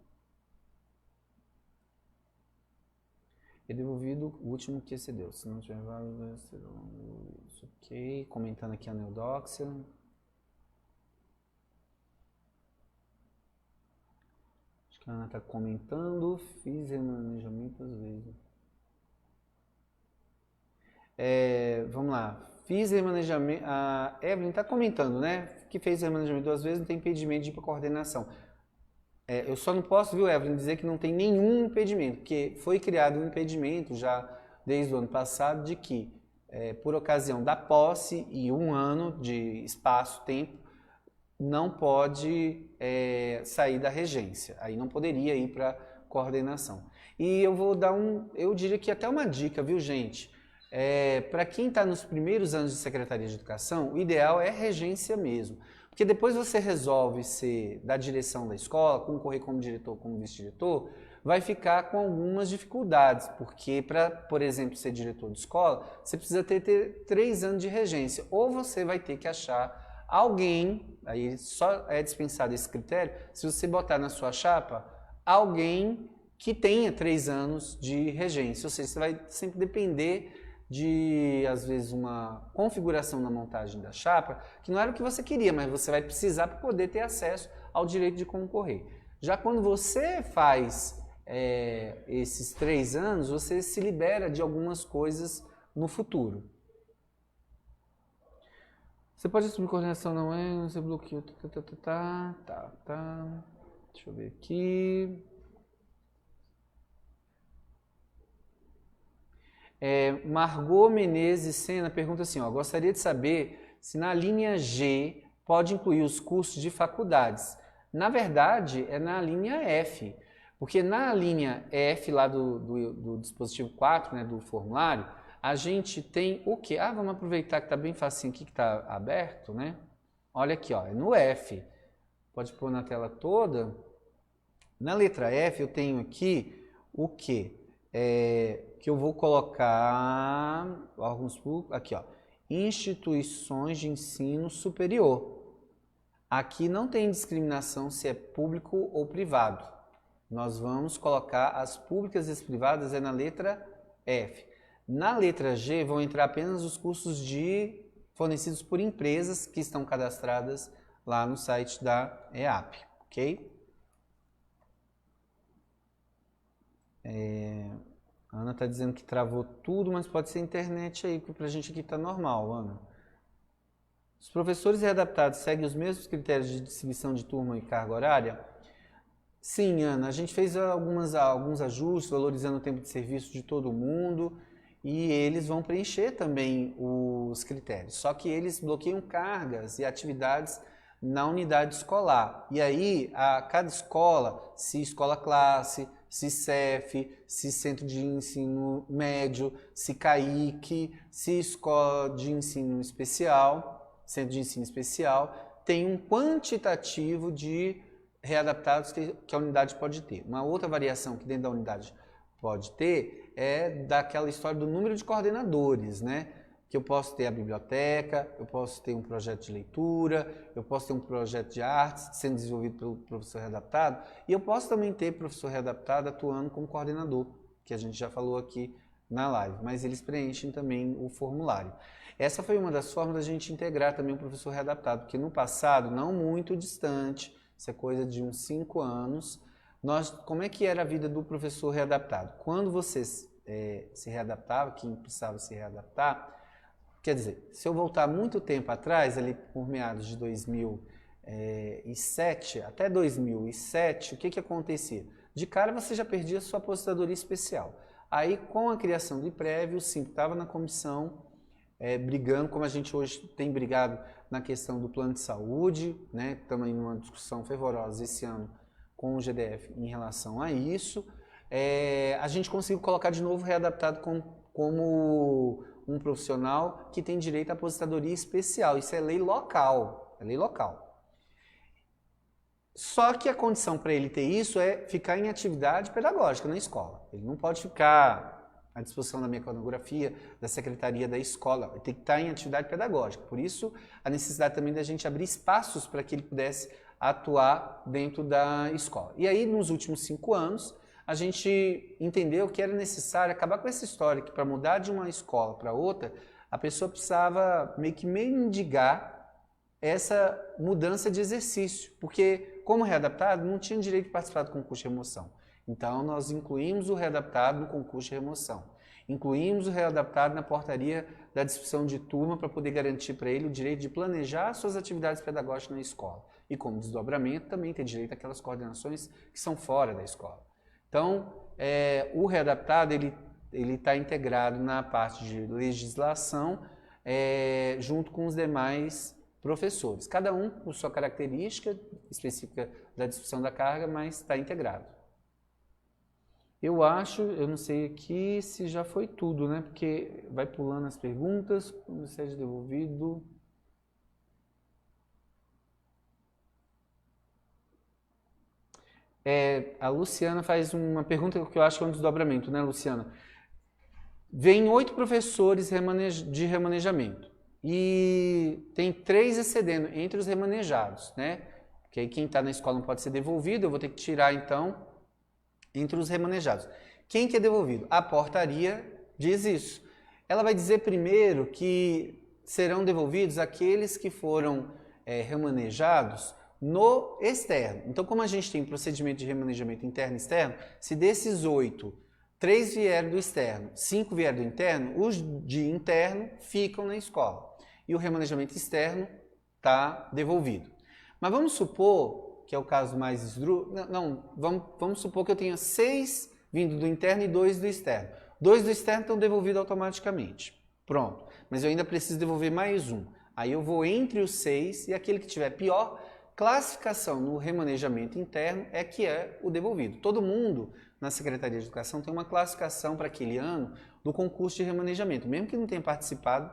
É devolvido o último que excedeu. Se não tiver válido, isso, ok. Comentando aqui a Neodóxia. Acho que a Ana está comentando. Fiz remanejamento às vezes. Vamos lá. Fiz remanejamento. A Evelyn está comentando, né? Que fez remanejamento 2 vezes, não tem impedimento de ir para coordenação. Eu só não posso, viu, Evelyn, dizer que não tem nenhum impedimento, porque foi criado um impedimento já desde o ano passado de que, por ocasião da posse e um ano de espaço-tempo, não pode sair da regência. Aí não poderia ir para coordenação. E eu vou dar eu diria que até uma dica, viu, gente? Para quem está nos primeiros anos de Secretaria de Educação, o ideal é regência mesmo. Porque depois você resolve ser da direção da escola, concorrer como diretor, como vice-diretor, vai ficar com algumas dificuldades, porque para, por exemplo, ser diretor de escola, você precisa ter 3 anos de regência, ou você vai ter que achar alguém, aí só é dispensado esse critério, se você botar na sua chapa alguém que tenha 3 anos de regência, ou seja, você vai sempre depender de, às vezes, uma configuração na montagem da chapa, que não era o que você queria, mas você vai precisar para poder ter acesso ao direito de concorrer. Já quando você faz esses 3 anos, você se libera de algumas coisas no futuro. Você pode assumir coordenação, não é? Você bloqueou. Tá. Deixa eu ver aqui. Margot Menezes Sena pergunta assim, gostaria de saber se na linha G pode incluir os cursos de faculdades. Na verdade, é na linha F, porque na linha F lá do dispositivo 4, né, do formulário, a gente tem o quê? Vamos aproveitar que está bem facinho aqui, que está aberto, né? Olha aqui, é no F. Pode pôr na tela toda. Na letra F eu tenho aqui o quê? Que eu vou colocar órgãos públicos, aqui instituições de ensino superior. Aqui não tem discriminação se é público ou privado. Nós vamos colocar as públicas e as privadas na letra F. Na letra G vão entrar apenas os cursos fornecidos por empresas que estão cadastradas lá no site da EAP, ok? A Ana está dizendo que travou tudo, mas pode ser internet aí, porque pra gente aqui tá normal, Ana. Os professores readaptados seguem os mesmos critérios de distribuição de turma e carga horária? Sim, Ana, a gente fez alguns ajustes, valorizando o tempo de serviço de todo mundo, e eles vão preencher também os critérios. Só que eles bloqueiam cargas e atividades na unidade escolar. E aí, cada escola, se escola classe, se CEF, se centro de ensino médio, se CAIC, se escola de ensino especial, centro de ensino especial, tem um quantitativo de readaptados que a unidade pode ter. Uma outra variação que dentro da unidade pode ter é daquela história do número de coordenadores, né? Que eu posso ter a biblioteca, eu posso ter um projeto de leitura, eu posso ter um projeto de artes sendo desenvolvido pelo professor readaptado, e eu posso também ter professor readaptado atuando como coordenador, que a gente já falou aqui na live, mas eles preenchem também o formulário. Essa foi uma das formas da gente integrar também o professor readaptado, porque no passado, não muito distante, isso é coisa de uns 5 anos, como é que era a vida do professor readaptado? Quando você se readaptava, quem precisava se readaptar, quer dizer, se eu voltar muito tempo atrás, ali por meados de 2007, até 2007, o que acontecia? De cara você já perdia a sua aposentadoria especial. Aí, com a criação do IPREV, o SIMP estava na comissão, brigando, como a gente hoje tem brigado na questão do plano de saúde, né? Estamos em uma discussão fervorosa esse ano com o GDF em relação a isso. A gente conseguiu colocar de novo readaptado como um profissional que tem direito à aposentadoria especial. Isso é lei local, é lei local. Só que a condição para ele ter isso é ficar em atividade pedagógica na escola. Ele não pode ficar à disposição da mecanografia, da secretaria da escola. Ele tem que estar em atividade pedagógica. Por isso, a necessidade também da gente abrir espaços para que ele pudesse atuar dentro da escola. E aí, nos últimos 5 anos, a gente entendeu que era necessário acabar com essa história, que para mudar de uma escola para outra, a pessoa precisava meio que mendigar essa mudança de exercício, porque como readaptado não tinha direito de participar do concurso de remoção. Então nós incluímos o readaptado no concurso de remoção. Incluímos o readaptado na portaria da discussão de turma para poder garantir para ele o direito de planejar suas atividades pedagógicas na escola. E como desdobramento também tem direito àquelas coordenações que são fora da escola. Então, o readaptado ele está integrado na parte de legislação junto com os demais professores. Cada um com sua característica específica da discussão da carga, mas está integrado. Eu não sei aqui se já foi tudo, né? Porque vai pulando as perguntas, quando seja devolvido. A Luciana faz uma pergunta que eu acho que é um desdobramento, né, Luciana? Vem 8 professores de remanejamento e tem 3 excedendo entre os remanejados, né? Porque aí quem está na escola não pode ser devolvido, eu vou ter que tirar então entre os remanejados. Quem que é devolvido? A portaria diz isso. Ela vai dizer primeiro que serão devolvidos aqueles que foram remanejados no externo. Então, como a gente tem procedimento de remanejamento interno e externo, se desses 8, 3 vieram do externo, 5 vieram do interno, os de interno ficam na escola. E o remanejamento externo está devolvido. Mas vamos supor, que é o caso mais esdrúxulo, vamos supor que eu tenha 6 vindo do interno e 2 do externo. 2 do externo estão devolvidos automaticamente. Pronto. Mas eu ainda preciso devolver mais um. Aí eu vou entre os 6 e aquele que tiver pior, classificação no remanejamento interno que é o devolvido. Todo mundo na Secretaria de Educação tem uma classificação para aquele ano do concurso de remanejamento. Mesmo que não tenha participado,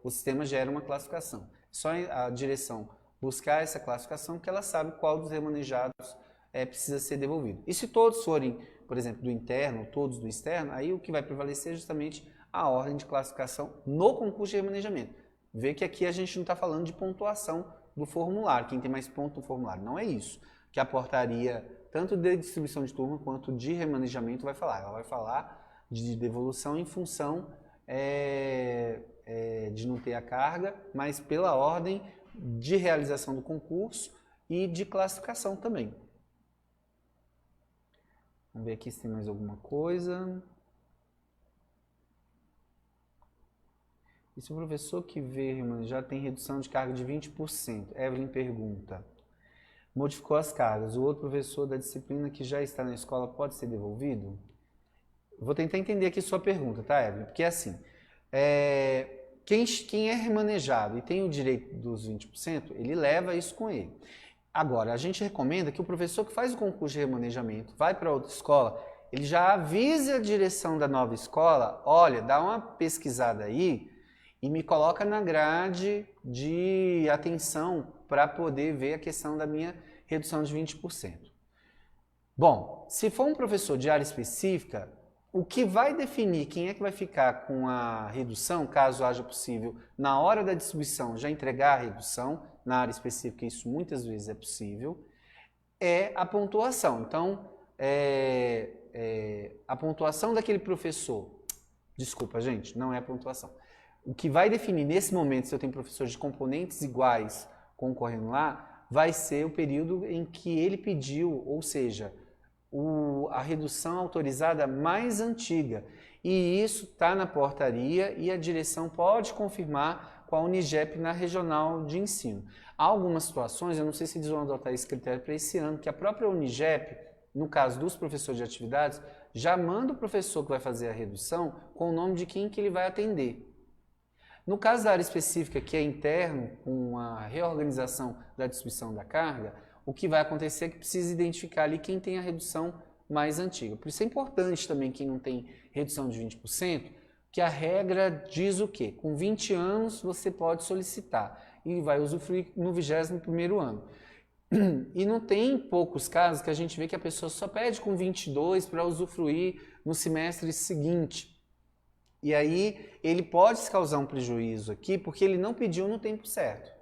o sistema gera uma classificação. Só a direção buscar essa classificação que ela sabe qual dos remanejados precisa ser devolvido. E se todos forem, por exemplo, do interno, todos do externo, aí o que vai prevalecer é justamente a ordem de classificação no concurso de remanejamento. Vê que aqui a gente não está falando de pontuação do formulário, quem tem mais ponto no formulário. Não é isso que a portaria, tanto de distribuição de turma quanto de remanejamento, vai falar. Ela vai falar de devolução em função de não ter a carga, mas pela ordem de realização do concurso e de classificação também. Vamos ver aqui se tem mais alguma coisa. E se o professor que vê já tem redução de carga de 20%? Evelyn pergunta. Modificou as cargas. O outro professor da disciplina que já está na escola pode ser devolvido? Vou tentar entender aqui sua pergunta, tá, Evelyn? Porque assim, quem é remanejado e tem o direito dos 20%, ele leva isso com ele. Agora, a gente recomenda que o professor que faz o concurso de remanejamento, vai para outra escola, ele já avise a direção da nova escola, olha, dá uma pesquisada aí e me coloca na grade de atenção para poder ver a questão da minha redução de 20%. Bom, se for um professor de área específica, o que vai definir quem é que vai ficar com a redução, caso haja possível, na hora da distribuição, já entregar a redução, na área específica isso muitas vezes é possível, é a pontuação. Então, a pontuação daquele professor, desculpa gente, não é a pontuação. O que vai definir nesse momento se eu tenho professores de componentes iguais concorrendo lá, vai ser o período em que ele pediu, ou seja, a redução autorizada mais antiga. E isso está na portaria e a direção pode confirmar com a Unigep na regional de ensino. Há algumas situações, eu não sei se eles vão adotar esse critério para esse ano, que a própria Unigep, no caso dos professores de atividades, já manda o professor que vai fazer a redução com o nome de quem que ele vai atender. No caso da área específica, que é interno, com a reorganização da distribuição da carga, o que vai acontecer é que precisa identificar ali quem tem a redução mais antiga. Por isso é importante também quem não tem redução de 20%, que a regra diz o quê? Com 20 anos você pode solicitar e vai usufruir no 21º ano. E não tem poucos casos que a gente vê que a pessoa só pede com 22 para usufruir no semestre seguinte. E aí ele pode se causar um prejuízo aqui porque ele não pediu no tempo certo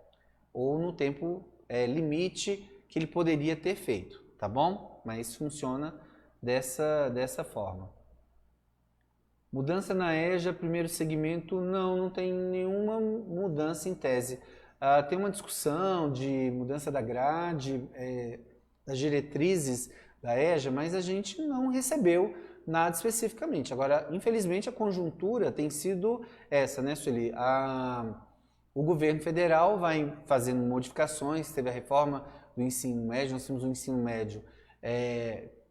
ou no tempo limite que ele poderia ter feito, tá bom? Mas funciona dessa forma. Mudança na EJA, primeiro segmento, não tem nenhuma mudança em tese. Tem uma discussão de mudança da grade, das diretrizes da EJA, mas a gente não recebeu nada especificamente. Agora, infelizmente, a conjuntura tem sido essa, né, Sueli? O governo federal vai fazendo modificações, teve a reforma do ensino médio, nós temos um ensino médio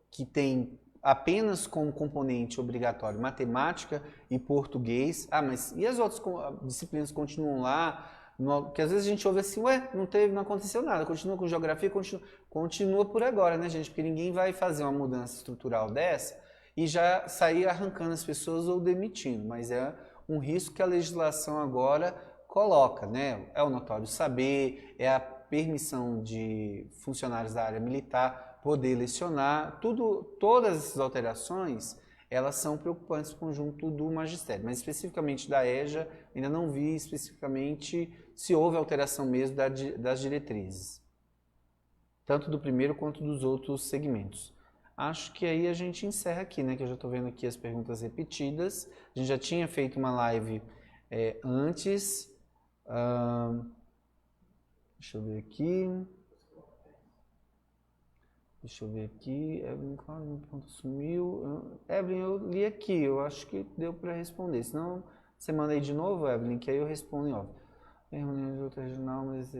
que tem apenas como componente obrigatório matemática e português. Mas e as outras disciplinas continuam lá? Porque às vezes a gente ouve assim, não aconteceu nada, continua com geografia, continua por agora, né, gente? Porque ninguém vai fazer uma mudança estrutural dessa e já sair arrancando as pessoas ou demitindo, mas é um risco que a legislação agora coloca, né? É o notório saber, é a permissão de funcionários da área militar poder lecionar, todas essas alterações, elas são preocupantes no conjunto do magistério, mas especificamente da EJA, ainda não vi especificamente se houve alteração mesmo das diretrizes, tanto do primeiro quanto dos outros segmentos. Acho que aí a gente encerra aqui, né? Que eu já estou vendo aqui as perguntas repetidas. A gente já tinha feito uma live antes. Deixa eu ver aqui. Evelyn, claro, meu ponto sumiu. Evelyn, eu li aqui, eu acho que deu para responder. Senão, você manda aí de novo, Evelyn, que aí eu respondo em off. De outra regional, mas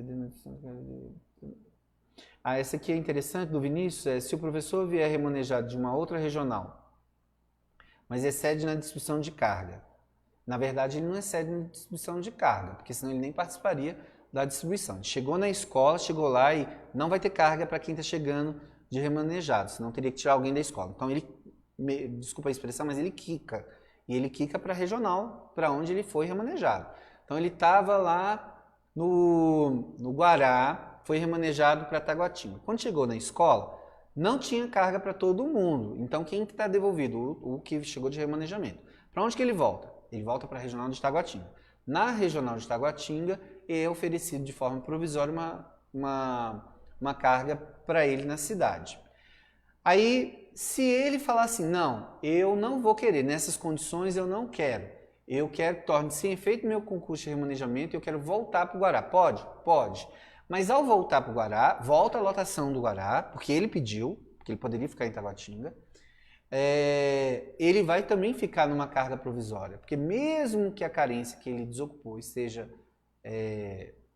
essa aqui é interessante, do Vinícius, se o professor vier remanejado de uma outra regional, mas excede na distribuição de carga. Na verdade, ele não excede na distribuição de carga, porque senão ele nem participaria da distribuição. Ele chegou na escola, chegou lá e não vai ter carga para quem está chegando de remanejado, senão teria que tirar alguém da escola. Então ele, desculpa a expressão, mas ele quica. E ele quica para a regional, para onde ele foi remanejado. Então ele estava lá no Guará, foi remanejado para Taguatinga. Quando chegou na escola, não tinha carga para todo mundo. Então quem está devolvido? O que chegou de remanejamento. Para onde que ele volta? Ele volta para a regional de Taguatinga. Na regional de Taguatinga é oferecido de forma provisória uma carga para ele na cidade. Aí, se ele falar assim, não, eu não vou querer, nessas condições eu não quero, eu quero que torne sem efeito meu concurso de remanejamento e eu quero voltar para o Guará. Pode? Pode. Mas ao voltar para o Guará, volta a lotação do Guará, porque ele pediu, porque ele poderia ficar em Taguatinga, ele vai também ficar numa carga provisória, porque mesmo que a carência que ele desocupou esteja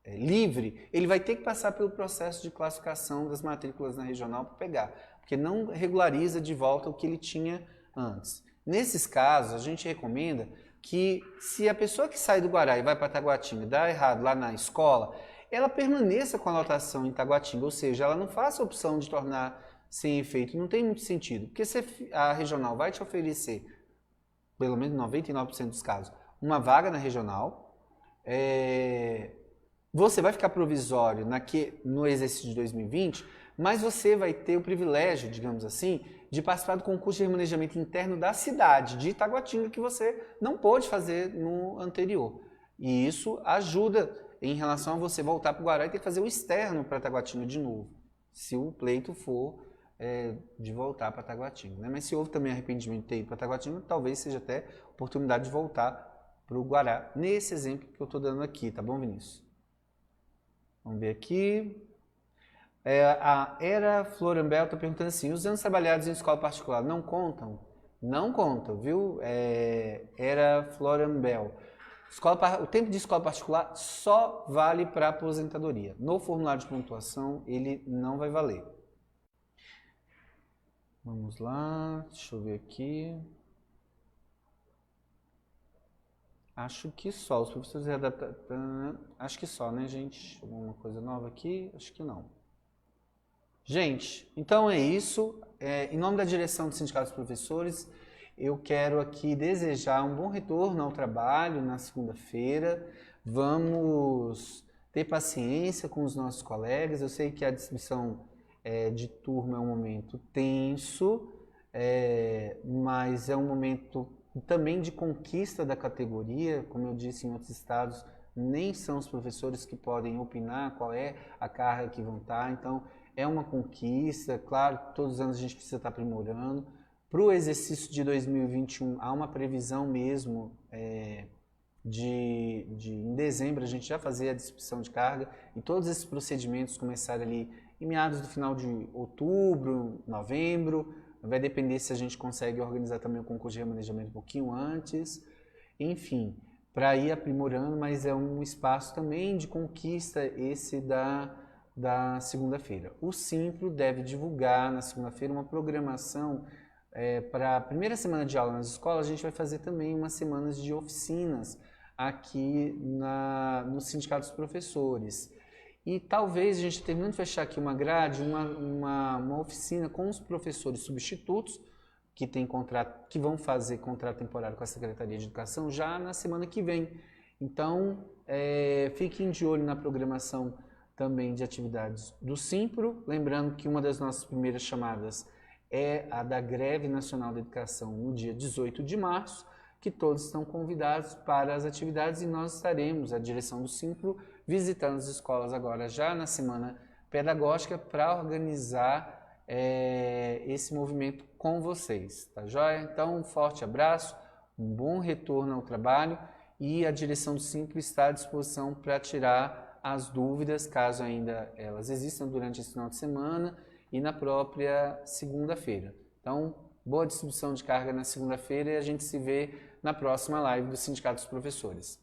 livre, ele vai ter que passar pelo processo de classificação das matrículas na regional para pegar, porque não regulariza de volta o que ele tinha antes. Nesses casos, a gente recomenda que se a pessoa que sai do Guará e vai para Taguatinga dá errado lá na escola, ela permaneça com a lotação em Taguatinga, ou seja, ela não faça a opção de tornar sem efeito, não tem muito sentido, porque se a regional vai te oferecer, pelo menos 99% dos casos, uma vaga na regional, você vai ficar provisório no exercício de 2020, mas você vai ter o privilégio, digamos assim, de participar do concurso de remanejamento interno da cidade de Itaguatinga, que você não pôde fazer no anterior. E isso ajuda em relação a você voltar para o Guará e ter que fazer o externo para Itaguatinga de novo, se o pleito for de voltar para Taguatinga, né? Mas se houve também arrependimento de ter ido para Taguatinga, talvez seja até oportunidade de voltar para o Guará, nesse exemplo que eu estou dando aqui, tá bom, Vinícius? Vamos ver aqui. A Era Florambel está perguntando assim, os anos trabalhados em escola particular não contam? Não contam, viu? Era Florambel. O tempo de escola particular só vale para aposentadoria. No formulário de pontuação, ele não vai valer. Vamos lá, deixa eu ver aqui. Acho que só, os professores readaptaram. Acho que só, né, gente? Alguma coisa nova aqui? Acho que não. Gente, então é isso. Em nome da direção do Sindicato dos Professores, eu quero aqui desejar um bom retorno ao trabalho na segunda-feira. Vamos ter paciência com os nossos colegas. Eu sei que a distribuição de turma é um momento tenso, mas é um momento também de conquista da categoria. Como eu disse, em outros estados, nem são os professores que podem opinar qual é a carga que vão estar. Então, é uma conquista. Claro, todos os anos a gente precisa estar aprimorando. Para o exercício de 2021, há uma previsão mesmo em dezembro a gente já fazer a distribuição de carga e todos esses procedimentos começarem ali em meados do final de outubro, novembro. Vai depender se a gente consegue organizar também o concurso de remanejamento um pouquinho antes. Enfim, para ir aprimorando, mas é um espaço também de conquista esse da segunda-feira. O Simpro deve divulgar na segunda-feira uma programação para a primeira semana de aula nas escolas. A gente vai fazer também umas semanas de oficinas aqui no Sindicato dos Professores. E talvez a gente termine de fechar aqui uma grade, uma oficina com os professores substitutos que vão fazer contrato temporário com a Secretaria de Educação já na semana que vem. Então, fiquem de olho na programação também de atividades do Simpro. Lembrando que uma das nossas primeiras chamadas é a da Greve Nacional da Educação no dia 18 de março, que todos estão convidados para as atividades e nós estaremos, a direção do Simpro, visitando as escolas agora já na semana pedagógica para organizar esse movimento com vocês, tá joia? Então, um forte abraço, um bom retorno ao trabalho e a direção do Simpro está à disposição para tirar as dúvidas, caso ainda elas existam durante esse final de semana e na própria segunda-feira. Então, boa distribuição de carga na segunda-feira e a gente se vê na próxima live do Sindicato dos Professores.